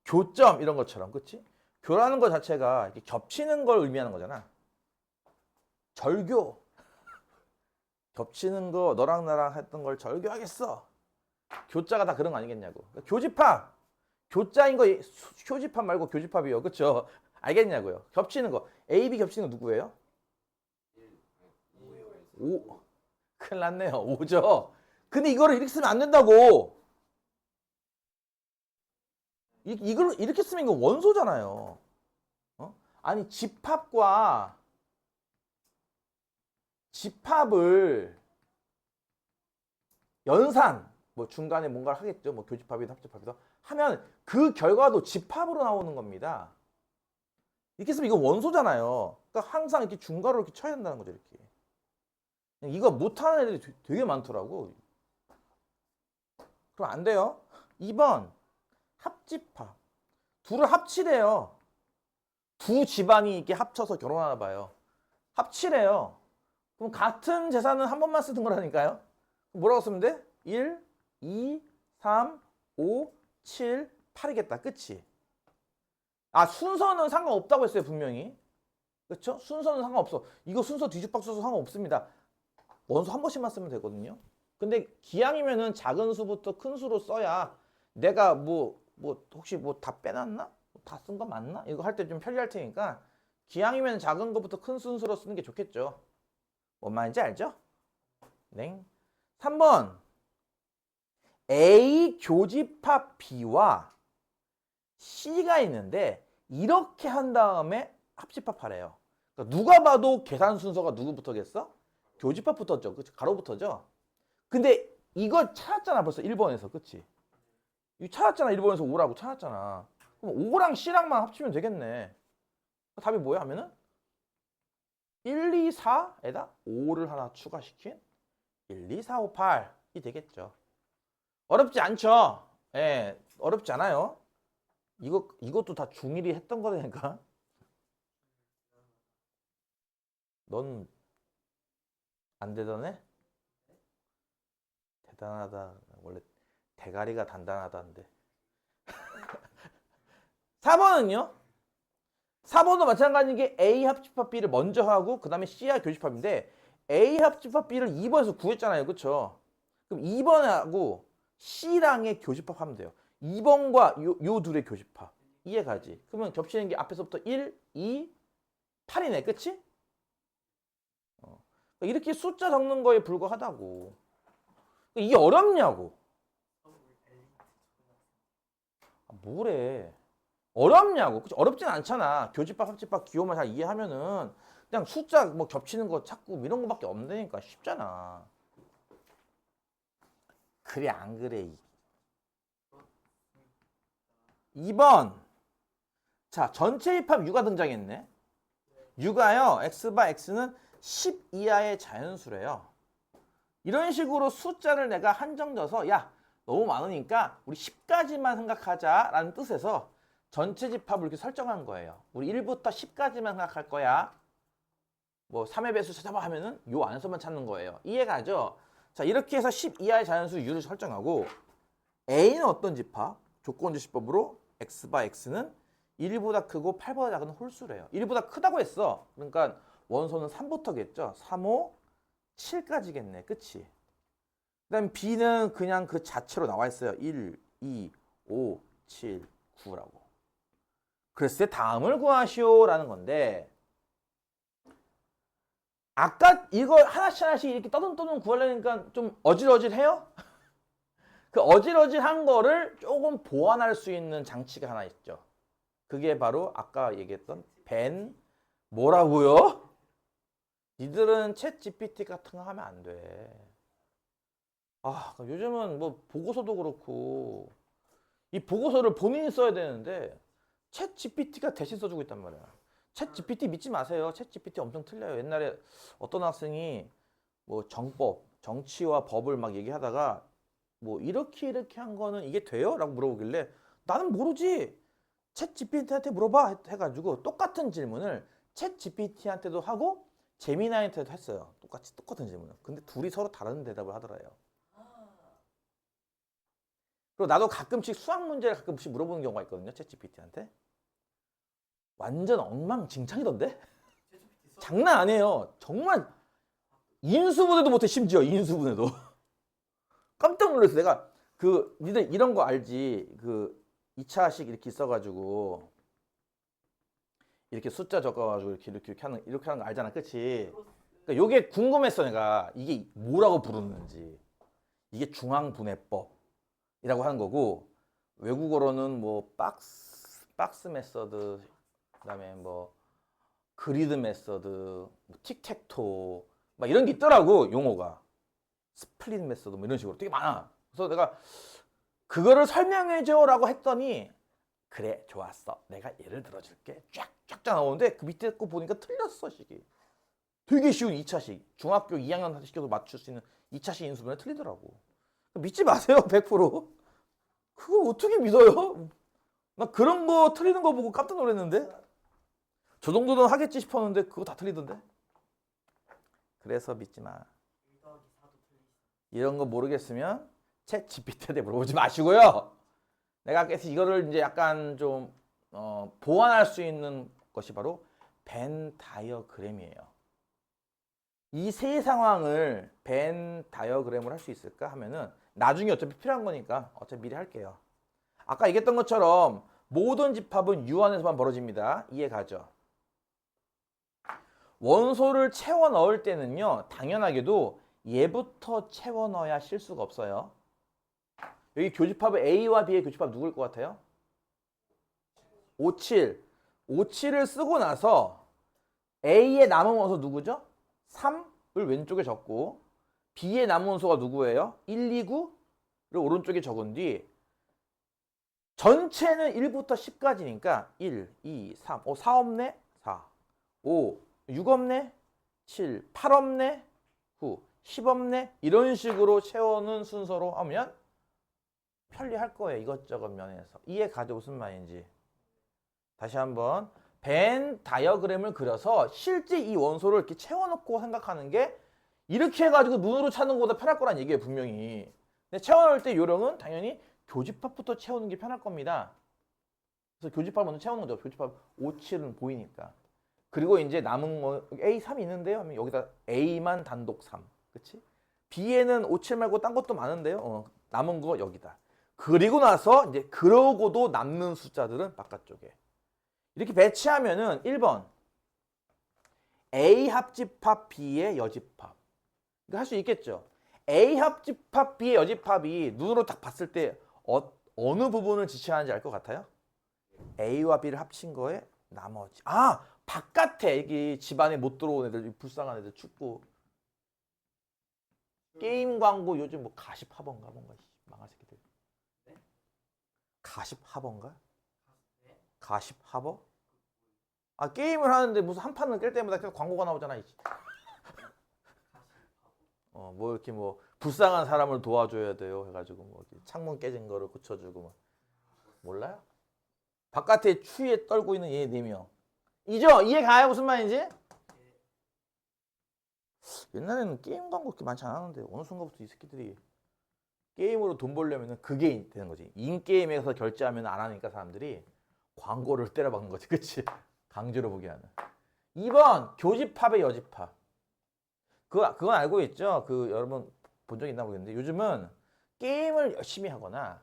[SPEAKER 1] 교점 이런 것처럼, 그치? 교라는 거 자체가 이렇게 겹치는 걸 의미하는 거잖아. 절교. 겹치는 거 너랑 나랑 했던 걸 절교하겠어. 교자가 다 그런 거 아니겠냐고. 그러니까 교집합. 교자인 거 교집합 말고 교집합이요. 그쵸? 알겠냐고요. 겹치는 거. A, B 겹치는 거 누구예요? 5. 큰일 났네요. 5죠. 근데 이거를 이렇게 쓰면 안 된다고. 이걸 이렇게 쓰면 이거 원소잖아요. 아니 집합과 집합을 연산, 뭐 중간에 뭔가를 하겠죠. 뭐 교집합이든 합집합이든 하면 그 결과도 집합으로 나오는 겁니다. 이렇게 쓰면 이거 원소잖아요. 그러니까 항상 이렇게 중괄호 이렇게 쳐야 된다는 거죠. 이렇게. 이거 못하는 애들이 되게 많더라고. 그럼 안 돼요. 2번 합집합. 둘을 합치래요. 두 집안이 이렇게 합쳐서 결혼하나 봐요. 합치래요. 그럼 같은 재산은 한 번만 쓰는 거라니까요. 뭐라고 쓰면 돼? 1, 2, 3, 5, 7, 8이겠다. 그치? 순서는 상관없다고 했어요. 분명히. 그렇죠? 순서는 상관없어. 이거 순서 뒤죽박죽 상관없습니다. 원소 한 번씩만 쓰면 되거든요. 근데 기왕이면은 작은 수부터 큰 수로 써야 내가 혹시 다 빼놨나? 다 쓴 거 맞나? 이거 할 때 좀 편리할 테니까 기왕이면 작은 거부터 큰 순서로 쓰는 게 좋겠죠. 뭔 말인지 알죠? 네. 3번 A 교집합 B와 C가 있는데 이렇게 한 다음에 합집합하래요. 그러니까 누가 봐도 계산 순서가 누구부터겠어? 교집합부터죠. 그치? 가로부터죠. 근데 이걸 찾았잖아. 벌써 1번에서. 그치? 이거 찾았잖아. 1번에서 5라고 찾았잖아. 그럼 5랑 C랑만 합치면 되겠네. 답이 뭐야 하면은 1, 2, 4에다 5를 하나 추가시킨 1, 2, 4, 5, 8이 되겠죠. 어렵지 않죠? 예, 어렵지 않아요. 이것도 다 중1이 했던 거라니까. 넌 안 대단해? 대단하다. 원래 대가리가 단단하다는데. 4번은요? 4번도 마찬가지인 게 A 합집합 B를 먼저 하고 그 다음에 C와 교집합인데 A 합집합 B를 2번에서 구했잖아요. 그쵸? 그럼 2번하고 C랑의 교집합하면 돼요. 2번과 요 둘의 교집합. 이해가지? 그러면 겹치는 게 앞에서부터 1, 2, 8이네. 그치? 이렇게 숫자 적는 거에 불과하다고. 이게 어렵냐고. 뭐래. 어렵냐고. 그치? 어렵진 않잖아. 교집합, 합집합, 기호만 잘 이해하면은 그냥 숫자 뭐 겹치는 거 찾고 이런 거밖에 없는다니까. 쉽잖아. 그래 안 그래. 2번. 자, 전체 입합 U가 등장했네. U가요. X바 X는 10 이하의 자연수래요. 이런 식으로 숫자를 내가 한정져서 야 너무 많으니까 우리 10까지만 생각하자라는 뜻에서 전체 집합을 이렇게 설정한 거예요. 우리 1부터 10까지만 생각할 거야. 뭐 3의 배수 찾아봐 하면은 요 안에서만 찾는 거예요. 이해가죠? 자, 이렇게 해서 10 이하의 자연수 U를 설정하고 A는 어떤 집합? 조건주시법으로 X바 X는 1보다 크고 8보다 작은 홀수래요. 1보다 크다고 했어. 그러니까 원소는 3부터겠죠. 3, 5, 7까지겠네. 그치? 그 다음 B는 그냥 그 자체로 나와 있어요. 1, 2, 5, 7, 9라고. 그랬을 때 다음을 구하시오라는 건데 아까 이거 하나씩 이렇게 떠듬떠듬 구하려니까 좀 어질어질해요? 그 어질어질한 거를 조금 보완할 수 있는 장치가 하나 있죠. 그게 바로 아까 얘기했던 벤 뭐라고요? 니들은 챗 GPT 같은 거 하면 안 돼. 아, 요즘은 뭐 보고서도 그렇고 이 보고서를 본인이 써야 되는데 챗 GPT가 대신 써주고 있단 말이야. 챗 GPT 믿지 마세요. 챗 GPT 엄청 틀려요. 옛날에 어떤 학생이 뭐 정치와 법을 막 얘기하다가 뭐 이렇게 한 거는 이게 돼요? 라고 물어보길래 나는 모르지. 챗 GPT한테 물어봐 해가지고 똑같은 질문을 챗 GPT한테도 하고 제미나이한테도 했어요. 똑같은 질문을. 근데 둘이 서로 다른 대답을 하더래요. 그리고 나도 가끔씩 수학 문제를 가끔씩 물어보는 경우가 있거든요. 챗 GPT한테. 완전 엉망진창이던데? 장난 아니에요. 정말 인수분해도 못해. 심지어 인수분해도. 깜짝 놀랐어. 내가 니들 이런 거 알지? 2차식 이렇게 있어가지고 이렇게 숫자 적어가지고 이렇게 하는 거 알잖아. 그치? 그러니까 요게 궁금했어. 내가 이게 뭐라고 부르는지. 이게 중앙분해법이라고 하는 거고 외국어로는 뭐 박스 메서드 그다음에 뭐 그리드 메서드, 뭐 틱택토 막 이런 게 있더라고. 용어가 스플릿 메서드 뭐 이런 식으로 되게 많아. 그래서 내가 그거를 설명해줘라고 했더니 그래 좋았어. 내가 예를 들어줄게. 쫙쫙 나오는데 그 밑에 거 보니까 틀렸어. 식이 되게 쉬운 2차식 중학교 2학년 시켜도 맞출 수 있는 2차식 인수분해 틀리더라고. 믿지 마세요. 100%. 그걸 어떻게 믿어요? 나 그런 거 틀리는 거 보고 깜짝 놀랐는데 저 정도는 하겠지 싶었는데 그거 다 틀리던데. 그래서 믿지 마. 이런 거 모르겠으면 챗 GPT한테 물어보지 마시고요. 내가 그래서 이거를 이제 약간 좀 보완할 수 있는 것이 바로 벤 다이어그램이에요. 이 세 상황을 벤 다이어그램을 할 수 있을까 하면은 나중에 어차피 필요한 거니까 어차피 미리 할게요. 아까 얘기했던 것처럼 모든 집합은 U 안에서만 벌어집니다. 이해 가죠? 원소를 채워 넣을 때는요. 당연하게도 얘부터 채워 넣어야 실수가 없어요. 여기 교집합은 A와 B의 교집합 누구일 것 같아요? 5, 7. 5, 7을 쓰고 나서 A의 남은 원소 누구죠? 3을 왼쪽에 적고 B의 남은 원소가 누구예요? 1, 2, 9를 오른쪽에 적은 뒤 전체는 1부터 10까지니까 1, 2, 3. 4 없네? 4. 5, 6 없네? 7, 8 없네? 9, 10 없네? 이런 식으로 채우는 순서로 하면 편리할 거예요. 이것저것 면에서. 이해 가죠? 무슨 말인지. 다시 한번. 벤 다이어그램을 그려서 실제 이 원소를 이렇게 채워놓고 생각하는 게 이렇게 해가지고 눈으로 찾는 것보다 편할 거란 얘기예요. 분명히. 근데 채워놓을 때 요령은 당연히 교집합부터 채우는 게 편할 겁니다. 그래서 교집합 먼저 채우는 거죠. 교집합 5, 7은 보이니까. 그리고 이제 남은 거 A3이 있는데요. 하면 여기다 A만 단독 3. 그치? B에는 5, 7 말고 딴 것도 많은데요. 남은 거 여기다. 그리고 나서 이제 그러고도 남는 숫자들은 바깥쪽에. 이렇게 배치하면은 1번 A 합집합 B의 여집합. 이거 할 수 있겠죠? A 합집합 B의 여집합이 눈으로 딱 봤을 때 어느 부분을 지칭하는지 알 것 같아요? A와 B를 합친 거에 나머지. 아! 바깥에 여기 집안에 못 들어온 애들, 불쌍한 애들 축구. 게임 광고 요즘 뭐 가십하번가 뭔가 망할 새끼들. 가십하번가? 가십하버? 아 게임을 하는데 무슨 한 판을 깰 때마다 계속 광고가 나오잖아. 뭐 이렇게 뭐 불쌍한 사람을 도와줘야 돼요 해가지고 뭐 창문 깨진 거를 고쳐주고 뭐. 몰라요? 바깥에 추위에 떨고 있는 얘 4명. 이죠? 이해 가요? 무슨 말인지? 옛날에는 게임 광고 그렇게 많지 않았는데 어느 순간부터 이 새끼들이 게임으로 돈 벌려면 그게 되는 거지. 인게임에서 결제하면 안 하니까 사람들이 광고를 때려박는 거지. 그치? 강제로 보게 하는. 2번 교집합의 여집합. 그건 알고 있죠? 여러분 본 적 있나 모르겠는데 요즘은 게임을 열심히 하거나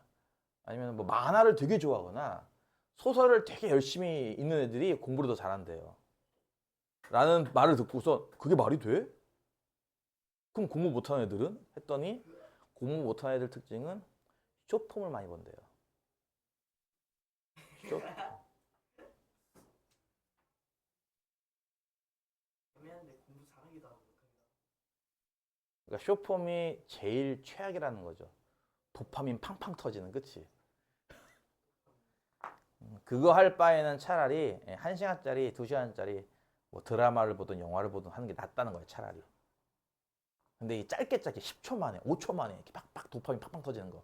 [SPEAKER 1] 아니면 뭐 만화를 되게 좋아하거나 소설을 되게 열심히 읽는 애들이 공부를 더 잘한대요. 라는 말을 듣고서 그게 말이 돼? 그럼 공부 못하는 애들은? 했더니 공부 못하는 애들 특징은 쇼폼을 많이 본대요. 쇼폼.
[SPEAKER 2] 애매한데 공부 잘하기도 하고 못하기도 하고.
[SPEAKER 1] 그러니까 쇼폼이 제일 최악이라는 거죠. 도파민 팡팡 터지는, 그치? 그거 할 바에는 차라리 1시간짜리, 2시간짜리 뭐 드라마를 보든 영화를 보든 하는 게 낫다는 거예요, 차라리. 근데 이 짧게 10초 만에, 5초 만에 이렇게 팍팍 도파민 팍팍 터지는 거.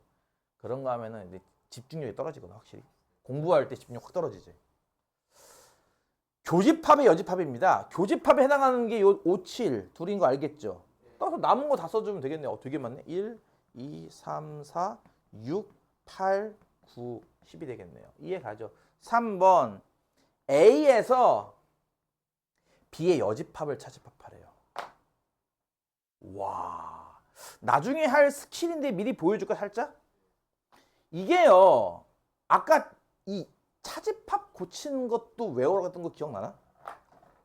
[SPEAKER 1] 그런 거 하면은 이제 집중력이 떨어지거든, 확실히. 공부할 때 집중력 확 떨어지지. 교집합의 여집합입니다. 교집합에 해당하는 게 요 5, 7 둘인 거 알겠죠? 따라서 남은 거 다 써주면 되겠네요. 되게 많네. 1, 2, 3, 4, 6, 8, 9, 10이 되겠네요. 이해 가죠? 3번 A에서 B의 여집합을 찾집합하래요. 와, 나중에 할 스킬인데 미리 보여줄까 살짝? 이게요. 아까 이 차집합 고치는 것도 외우러 갔던 거 기억나나?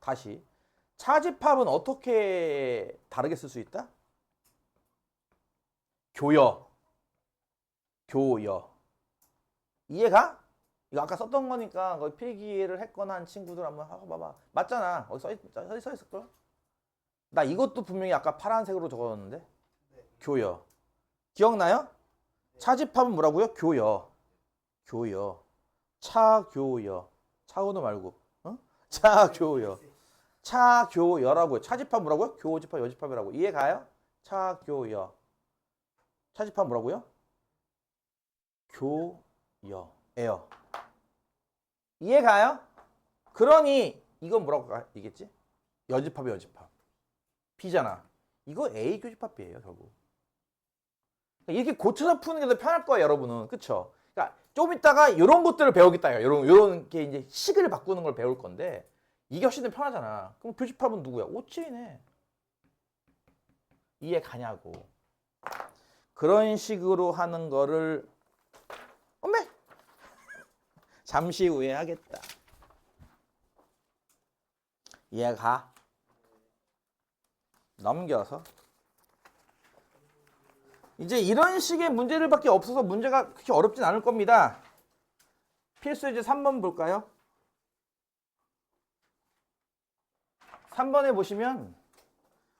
[SPEAKER 1] 다시. 차집합은 어떻게 다르게 쓸 수 있다? 교여. 교여. 이해가? 이거 아까 썼던 거니까 거기 필기를 했거나 한 친구들 한번 봐봐. 맞잖아. 거기 써 있을걸? 나 이것도 분명히 아까 파란색으로 적었는데.
[SPEAKER 2] 네.
[SPEAKER 1] 교여. 기억나요? 차집합은 뭐라고요? 교여. 교여. 차교여. 차은우 말고. 어? 차교여. 차교여라고요. 차집합 뭐라고요? 교집합, 여집합이라고. 이해 가요? 차교여. 차집합 뭐라고요? 교여예요. 이해 가요? 그러니 이건 뭐라고 얘기했지? 여집합이 여집합. B잖아. 이거 A 교집합이에요, 결국. 이렇게 고쳐서 푸는 게 더 편할 거예요, 여러분은. 그쵸? 그러니까 좀 이따가 이런 것들을 배우겠다. 이런 게 이제 식을 바꾸는 걸 배울 건데 이게 훨씬 더 편하잖아. 그럼 교집합은 누구야? 5, 7이네. 이해 가냐고. 그런 식으로 하는 거를 어메! 잠시 후에 하겠다. 이해가? 넘겨서. 이제 이런 식의 문제들 밖에 없어서 문제가 그렇게 어렵진 않을 겁니다. 필수 이제 3번 볼까요? 3번에 보시면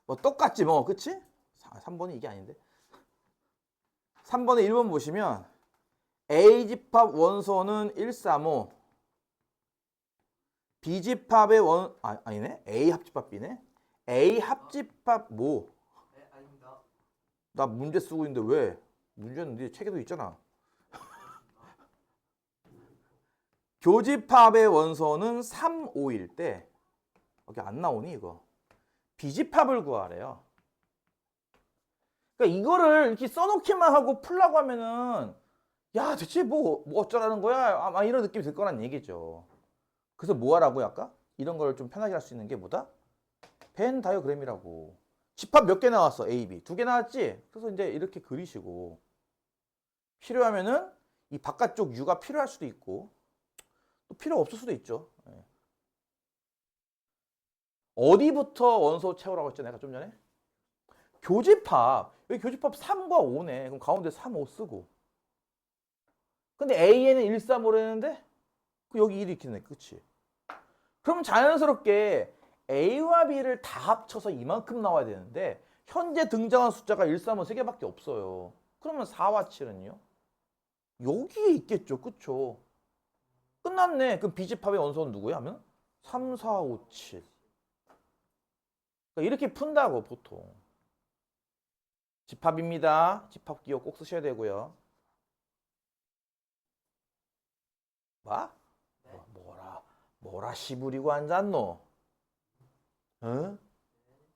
[SPEAKER 1] 뭐 똑같지 뭐, 그치? 3번이 이게 아닌데. 3번에 1번 보시면 A집합 원소는 135, B집합의 아니네. A 합집합 B네. A 합집합 뭐?
[SPEAKER 2] 네, 아닙니다.
[SPEAKER 1] 나 문제 쓰고 있는데 왜? 문제는 네 책에도 있잖아. 교집합의 원소는 3, 5일 때 여기 안 나오니 이거 비집합을 구하래요. 그러니까 이거를 이렇게 써놓기만 하고 풀라고 하면은 야 대체 뭐 어쩌라는 거야? 아마 이런 느낌이 들 거란 얘기죠. 그래서 뭐 하라고요 아까? 이런 걸 좀 편하게 할 수 있는 게 뭐다? 벤 다이어그램이라고. 집합 몇 개 나왔어? A, B. 2개 나왔지? 그래서 이제 이렇게 그리시고 필요하면은 이 바깥쪽 U가 필요할 수도 있고 또 필요 없을 수도 있죠. 예. 어디부터 원소 채우라고 했죠? 내가 좀 전에? 교집합. 여기 교집합 3과 5네. 그럼 가운데 3, 5 쓰고. 근데 A에는 1, 3, 5를 했는데 여기 1이 이렇게 되네. 그치? 그럼 자연스럽게 A와 B를 다 합쳐서 이만큼 나와야 되는데 현재 등장한 숫자가 1, 3, 5 3개밖에 없어요. 그러면 4와 7은요? 여기에 있겠죠. 그쵸? 끝났네. 그럼 B집합의 원소는 누구야 하면? 3, 4, 5, 7. 그러니까 이렇게 푼다고 보통. 집합입니다. 집합 기호 꼭 쓰셔야 되고요. 뭐? 뭐라 시부리고 앉았노? 응?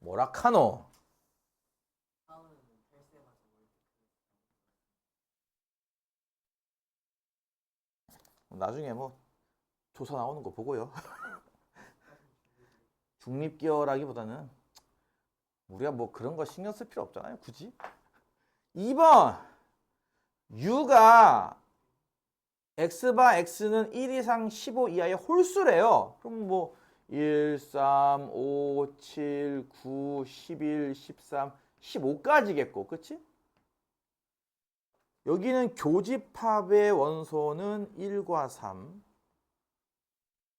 [SPEAKER 1] 뭐라 카노? 나중에 뭐 조사 나오는 거 보고요. 중립기어라기보다는 우리가 뭐 그런 거 신경 쓸 필요 없잖아요. 굳이. 2번 U가 X바 X는 1 이상 15 이하의 홀수래요. 그럼 뭐 1, 3, 5, 7, 9, 11, 13, 15까지겠고. 그치? 여기는 교집합의 원소는 1과 3.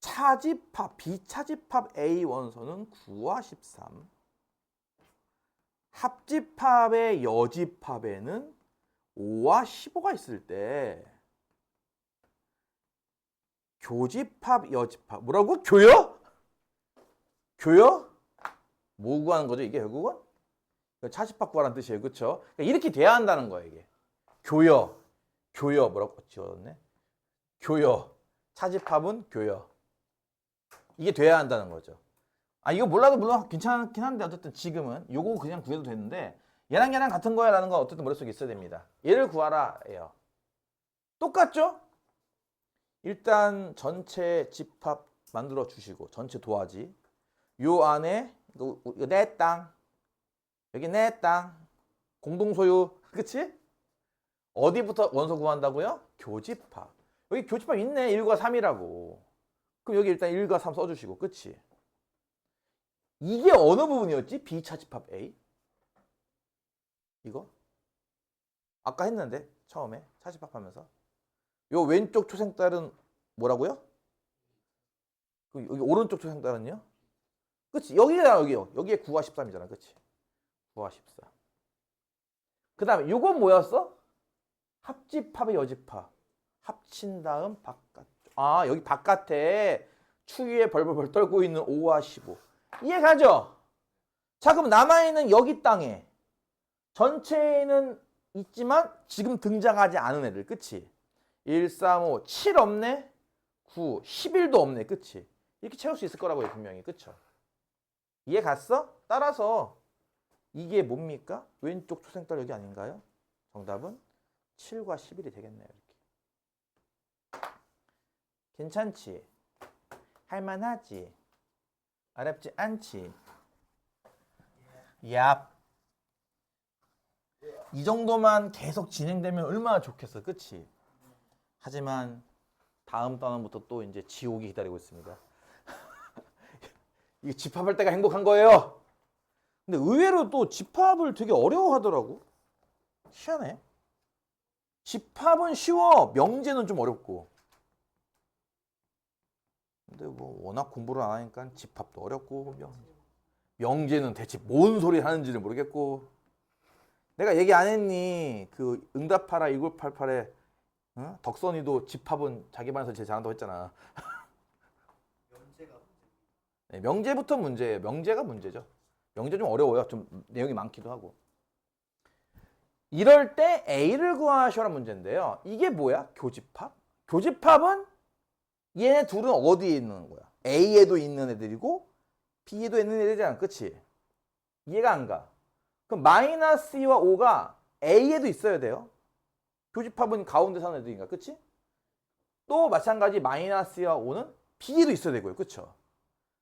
[SPEAKER 1] 차집합, 비차집합 A 원소는 9와 13. 합집합의 여집합에는 5와 15가 있을 때 교집합, 여집합. 뭐라고? 교여? 교여? 뭐 구하는 거죠? 이게 결국은? 차집합 구하라는 뜻이에요. 그쵸? 그러니까 이렇게 돼야 한다는 거예요. 이게. 교여. 교여. 뭐라고 지웠네? 교여. 차집합은 교여. 이게 돼야 한다는 거죠. 아, 이거 몰라도 물론 괜찮긴 한데 어쨌든 지금은 요거 그냥 구해도 되는데 얘랑 같은 거야 라는 건 어쨌든 머릿속에 있어야 됩니다. 얘를 구하라 예요. 똑같죠? 일단 전체 집합 만들어 주시고 전체 도화지 요 안에 이거 내 땅 여기 내 땅 공동소유 그치? 어디부터 원소 구한다고요? 교집합. 여기 교집합 있네. 1과 3이라고. 그럼 여기 일단 1과 3 써주시고 그치? 이게 어느 부분이었지? 비차집합 A? 이거? 아까 했는데 처음에 차집합 하면서 요 왼쪽 초생딸은 뭐라고요? 여기 오른쪽 초생딸은요? 그치? 여기잖아 여기요. 여기에 9와 13이잖아. 그치? 9와 14. 그 다음에 요건 뭐였어? 합집합의 여집합. 합친 다음 바깥쪽. 아 여기 바깥에 추위에 벌벌벌 떨고 있는 5와 15. 이해가죠? 자 그럼 남아있는 여기 땅에 전체에는 있지만 지금 등장하지 않은 애들 그치? 1, 3, 5, 7 없네? 9, 11도 없네 그치? 이렇게 채울 수 있을 거라고요 분명히 그쵸? 이해 갔어? 따라서 이게 뭡니까? 왼쪽 초생딸 여기 아닌가요? 정답은 7과 11이 되겠네요 이렇게. 괜찮지? 할만하지? 어렵지 않지? 얍. 이 정도만 계속 진행되면 얼마나 좋겠어 그치? 하지만 다음 단원부터 또 이제 지옥이 기다리고 있습니다. 이게 집합할 때가 행복한 거예요. 근데 의외로 또 집합을 되게 어려워하더라고. 희한해. 집합은 쉬워. 명제는 좀 어렵고. 근데 뭐 워낙 공부를 안 하니까 집합도 어렵고 명제는 대체 뭔 소리 하는지를 모르겠고. 내가 얘기 안 했니? 그 응답하라 1988에 어? 덕선이도 집합은 자기 반에서 제일 잘한다고 했잖아.
[SPEAKER 2] 명제가
[SPEAKER 1] 네, 명제부터 문제예요. 명제가 문제죠. 명제 좀 어려워요. 좀 내용이 많기도 하고. 이럴 때 A를 구하셔라 문제인데요. 이게 뭐야? 교집합? 교집합은 얘네 둘은 어디에 있는 거야? A에도 있는 애들이고 B에도 있는 애들이잖아. 그치? 이해가 안 가. 그럼 마이너스 2와 5가 A에도 있어야 돼요. 교집합은 가운데 사는 애들인가. 그치? 또 마찬가지 마이너스 2와 5는 B에도 있어야 되고요. 그쵸?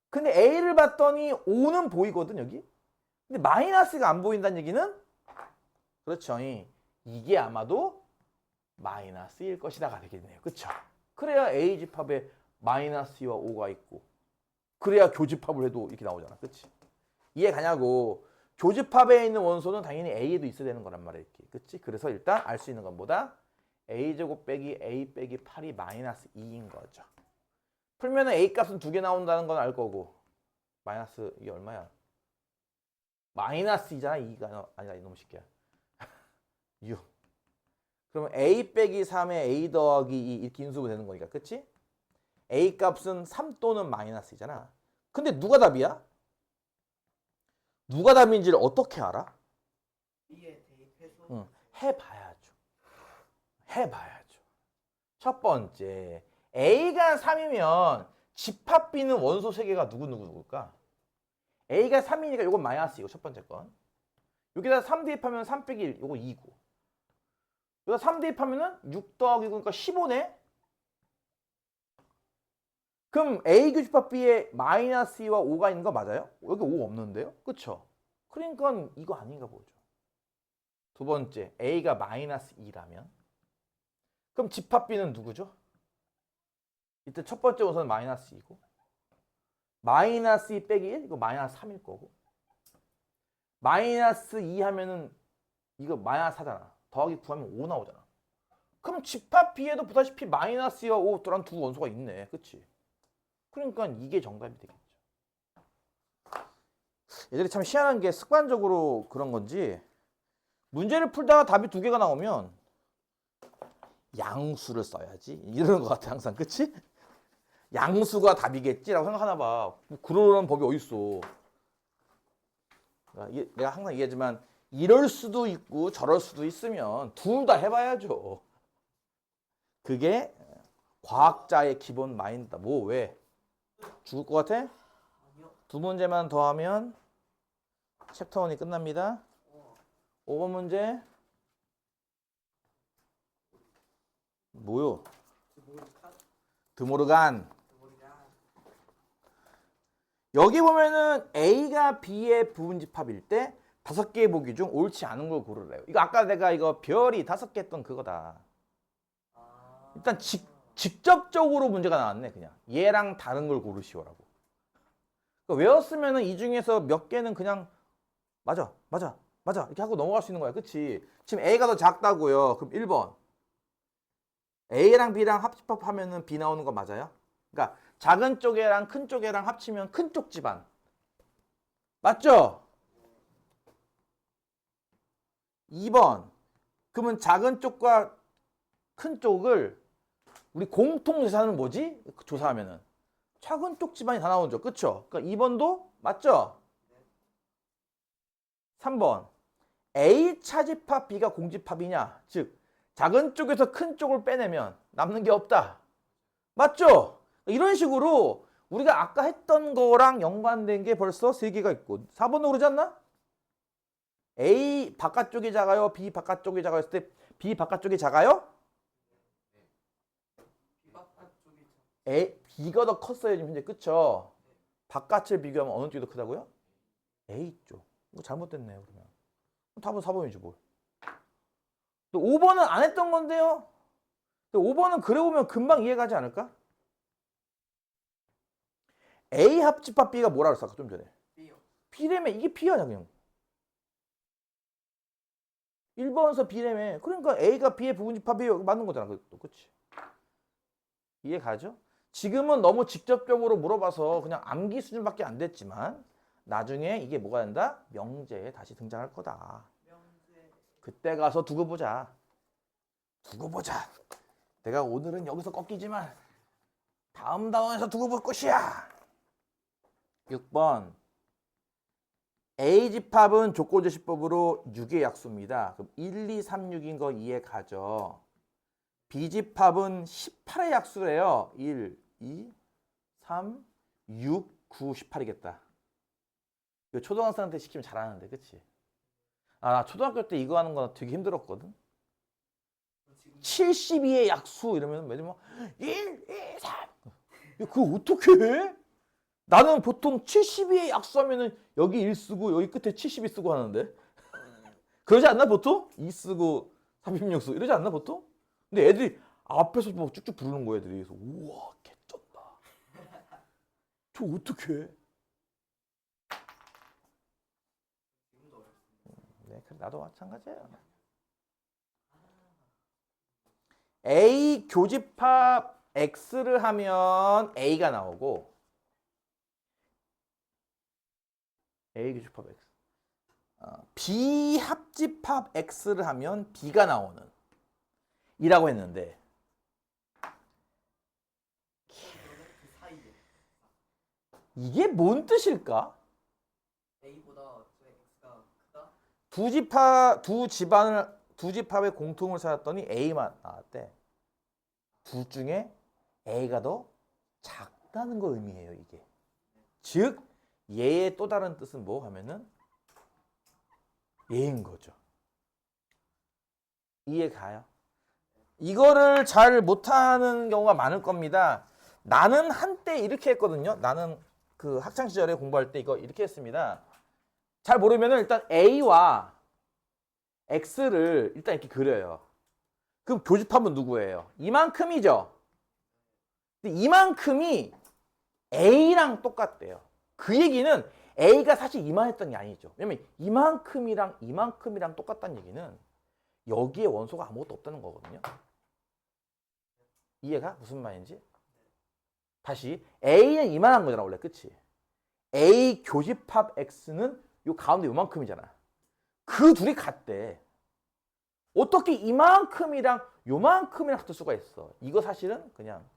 [SPEAKER 1] 근데 A를 봤더니 5는 보이거든 여기. 근데 마이너스가 안 보인다는 얘기는 그렇죠. 이게 아마도 마이너스일 것이다가 되겠네요. 그쵸? 그래야 A 집합에 마이너스 2와 5가 있고 그래야 교집합을 해도 이렇게 나오잖아. 그치? 이해 가냐고. 교집합에 있는 원소는 당연히 A에도 있어야 되는 거란 말이야. 이렇게. 그치? 그래서 일단 알 수 있는 건 뭐다? A제곱 빼기 A 빼기 8이 마이너스 2인 거죠. 풀면은 A 값은 2개 나온다는 건 알 거고 마이너스 이게 얼마야? 마이너스 2잖아. 2가 아니다. 이놈 새끼야. 6. 그러면 A 빼기 3에 A 더하기 2 이렇게 인수분 되는 거니까. 그치? A 값은 3 또는 마이너스 2잖아. 근데 누가 답이야? 누가 답인지를 어떻게 알아?
[SPEAKER 2] B에 대입해서
[SPEAKER 1] 응, 해봐야죠. 해봐야죠. 첫 번째, A가 3이면 집합 B는 원소 3개가 누구일까? A가 3이니까 이건 마이너스이고 첫 번째 건. 여기다 3 대입하면 3 빼기 1, 이거 2고. 여기다 3 대입하면은 6 더하기 9니까 15네? 그럼 A 교집합 B에 마이너스 2와 5가 있는 거 맞아요? 여기 5 없는데요? 그쵸? 그러니까 이거 아닌가 보죠. 두 번째, A가 마이너스 2라면 그럼 집합 B는 누구죠? 이때 첫 번째 원소는 마이너스 2고 마이너스 2 빼기 1? 이거 마이너스 3일 거고 마이너스 2 하면은 이거 마이너스 4잖아. 더하기 9 하면 5 나오잖아. 그럼 집합 B에도 보다시피 마이너스 2와 5 또한 두 원소가 있네. 그치? 그러니까 이게 정답이 되겠죠. 얘들이 참 희한한 게 습관적으로 그런 건지 문제를 풀다가 답이 2개가 나오면 양수를 써야지 이러는 것 같아 항상. 그치? 양수가 답이겠지라고 생각하나 봐. 뭐 그러는 법이 어딨어. 내가 항상 얘기하지만 이럴 수도 있고 저럴 수도 있으면 둘 다 해봐야죠. 그게 과학자의 기본 마인드다. 뭐 왜? 죽을 것 같아?
[SPEAKER 2] 아니요.
[SPEAKER 1] 두 문제만 더 하면 챕터 1이 끝납니다. 5번 문제. 뭐요? 드모르간. 여기 보면은 A가 B의 부분집합일 때 5개의 보기 중 옳지 않은 걸 고르래요. 이거 아까 내가 이거 별이 5개 했던 그거다. 일단 직접적으로 문제가 나왔네. 그냥 얘랑 다른 걸 고르시오라고. 그러니까 외웠으면은 이 중에서 몇 개는 그냥 맞아 이렇게 하고 넘어갈 수 있는 거야. 그치? 지금 A가 더 작다고요. 그럼 1번 A랑 B랑 합집합하면은 B 나오는 거 맞아요? 그러니까 작은 쪽이랑 큰 쪽이랑 합치면 큰 쪽 집안 맞죠? 2번 그러면 작은 쪽과 큰 쪽을 우리 공통 재산은 뭐지? 조사하면은 작은 쪽 집안이 다 나오죠. 그쵸? 그러니까 2번도 맞죠? 3번 A 차집합 B가 공집합이냐? 즉 작은 쪽에서 큰 쪽을 빼내면 남는 게 없다. 맞죠? 이런 식으로 우리가 아까 했던 거랑 연관된 게 벌써 3개가 있고 4번도 그러지 않나? A 바깥쪽이 작아요? B 바깥쪽이 작아요? 했을 때 B 바깥쪽이 작아요? B가 더 컸어요 지금 현재. 그쵸? 바깥을 비교하면 어느 쪽이 더 크다고요? A 쪽. 이거 잘못됐네요 그러면. 답은 4번이지 뭘. 5번은 안 했던 건데요. 5번은 그래 보면 금방 이해가지 않을까? A 합집합 B가 뭐라 그랬어 아까 좀 전에?
[SPEAKER 2] B요.
[SPEAKER 1] B라며. 이게 B야 그냥. 1번에서 B라며. 그러니까 A가 B의 부분집합이 맞는 거잖아. 그치? 이해 가죠? 지금은 너무 직접적으로 물어봐서 그냥 암기 수준밖에 안 됐지만 나중에 이게 뭐가 된다? 명제에 다시 등장할 거다. 그때 가서 두고 보자. 두고 보자. 내가 오늘은 여기서 꺾이지만 다음 단원에서 두고 볼 것이야. 6번 A집합은 조건제시법으로 6의 약수입니다. 그럼 1, 2, 3, 6인 거 이해 가죠. B집합은 18의 약수래요. 1, 2, 3, 6, 9, 18이겠다. 이거 초등학생한테 시키면 잘하는데, 그치? 아, 나 초등학교 때 이거 하는 거 되게 힘들었거든. 72의 약수 이러면 매일 막 1, 2, 3. 야, 그거 어떻게 해? 나는 보통 72의 약수하면은 여기 1 쓰고 여기 끝에 72 쓰고 하는데. 그러지 않나 보통? 2 쓰고 36 쓰고 이러지 않나 보통? 근데 애들이 앞에서 막 쭉쭉 부르는 거야, 애들이. 그래서 우와, 개쩐다. 저 어떻게 해? 네, 그래 나도 마찬가지예요. A 교집합 X를 하면 A가 나오고 A 교집합 X B 합집합 X를 하면 B가 나오는 이라고 했는데
[SPEAKER 2] 그 사이에
[SPEAKER 1] 이게 뭔 뜻일까?
[SPEAKER 2] A보다 저 X가 크다?
[SPEAKER 1] 두 집합의 공통을 찾았더니 A만 나왔대. 둘 중에 A가 더 작다는 걸 의미해요, 이게. 즉 얘의 또 다른 뜻은 뭐 하면은 얘인 거죠. 이해 가요? 이거를 잘 못하는 경우가 많을 겁니다. 나는 한때 이렇게 했거든요. 나는 그 학창 시절에 공부할 때 이거 이렇게 했습니다. 잘 모르면은 일단 A와 X를 일단 이렇게 그려요. 그럼 교집합은 누구예요? 이만큼이죠. 근데 이만큼이 A랑 똑같대요. 그 얘기는 A가 사실 이만했던 게 아니죠. 왜냐면 이만큼이랑 똑같다는 얘기는 여기에 원소가 아무것도 없다는 거거든요. 이해가? 무슨 말인지? 다시 A는 이만한 거잖아 원래, 그치? A 교집합 X는 요 가운데 요만큼이잖아. 그 둘이 같대. 어떻게 이만큼이랑 요만큼이랑 같을 수가 있어? 이거 사실은 그냥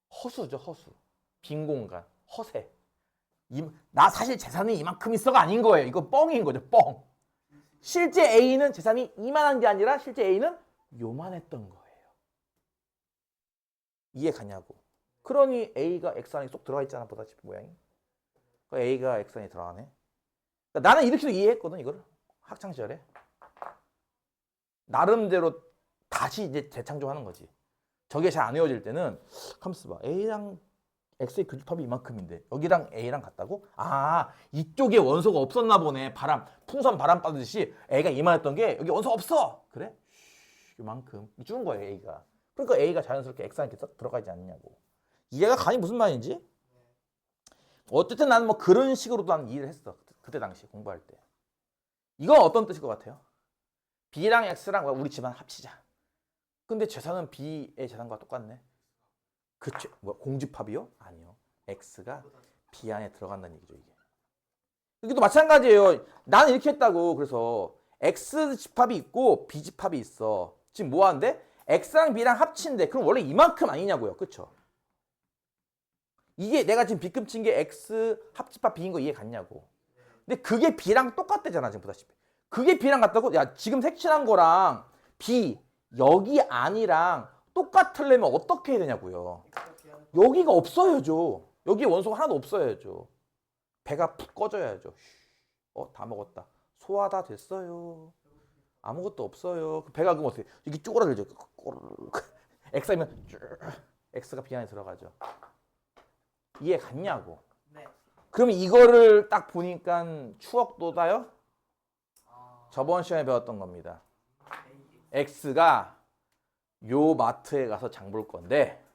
[SPEAKER 1] 허수죠, 허수. 빈 공간, 허세. 나 사실 재산이 이만큼 있어가 아닌 거예요. 이거 뻥인 거죠, 뻥. 실제 A는 재산이 이만한 게 아니라 실제 A는 요만했던 거예요. 이해 가냐고. 그러니 A가 X 안에 쏙 들어가 있잖아, 보다시피 모양이. A가 X 안에 들어가네. 그러니까 나는 이렇게도 이해했거든, 이걸. 학창 시절에. 나름대로 다시 이제 재창조하는 거지. 저게 잘 안 외워질 때는 가만있어 봐. A랑 X의 교집합이 이만큼인데 여기랑 A랑 같다고? 아, 이쪽에 원소가 없었나 보네. 풍선 바람 빠듯이 A가 이만했던 게 여기 원소 없어. 그래? 이만큼 준 거예요, A가. 그러니까 A가 자연스럽게 X 안에 쏙 들어가지 않냐고. 이해가 가니 무슨 말인지? 어쨌든 나는 뭐 그런 식으로도 난 이해를 했어. 그때 당시 공부할 때. 이건 어떤 뜻일 것 같아요? B랑 X랑 우리 집안 합치자. 근데 재산은 B의 재산과 똑같네. 그쵸? 뭐 공집합이요? 아니요. X가 B 안에 들어간다는 얘기죠, 이게. 이것도 마찬가지예요. 나는 이렇게 했다고. 그래서 X 집합이 있고 B 집합이 있어. 지금 뭐 하는데? X랑 B랑 합친데 그럼 원래 이만큼 아니냐고요. 그쵸? 이게 내가 지금 빗금 친 게 X 합집합 B인 거 이해 갔냐고. 근데 그게 B랑 똑같대잖아, 지금 보다시피. 그게 B랑 같다고? 야, 지금 색칠한 거랑 B, 여기 안이랑 똑같으려면 어떻게 해야 되냐고요. 여기가 없어야죠. 여기에 원소가 하나도 없어야죠. 배가 푹 꺼져야죠. 다 먹었다. 소화 다 됐어요. 아무것도 없어요. 배가 그럼 어떻게 이게 쪼그라들죠. X이면 X가 B 안에 들어가죠. 이해 갔냐고.
[SPEAKER 2] 네.
[SPEAKER 1] 그럼 이거를 딱 보니까 추억 돋아요?
[SPEAKER 2] 아,
[SPEAKER 1] 저번 시간에 배웠던 겁니다.
[SPEAKER 2] A,
[SPEAKER 1] X가 요 마트에 가서 장 볼 건데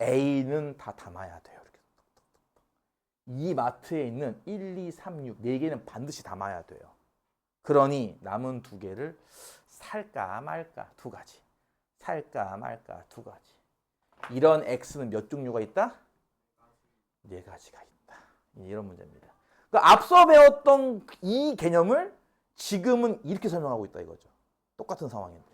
[SPEAKER 1] A는 다 담아야 돼요. 이렇게. 이 마트에 있는 1, 2, 3, 6, 4개는 반드시 담아야 돼요. 그러니 남은 2개를 살까 말까 2가지. 살까 말까 2가지. 이런 X는 몇 종류가 있다? 4가지가 있다. 이런 문제입니다. 그러니까 앞서 배웠던 이 개념을 지금은 이렇게 설명하고 있다 이거죠. 똑같은 상황인데.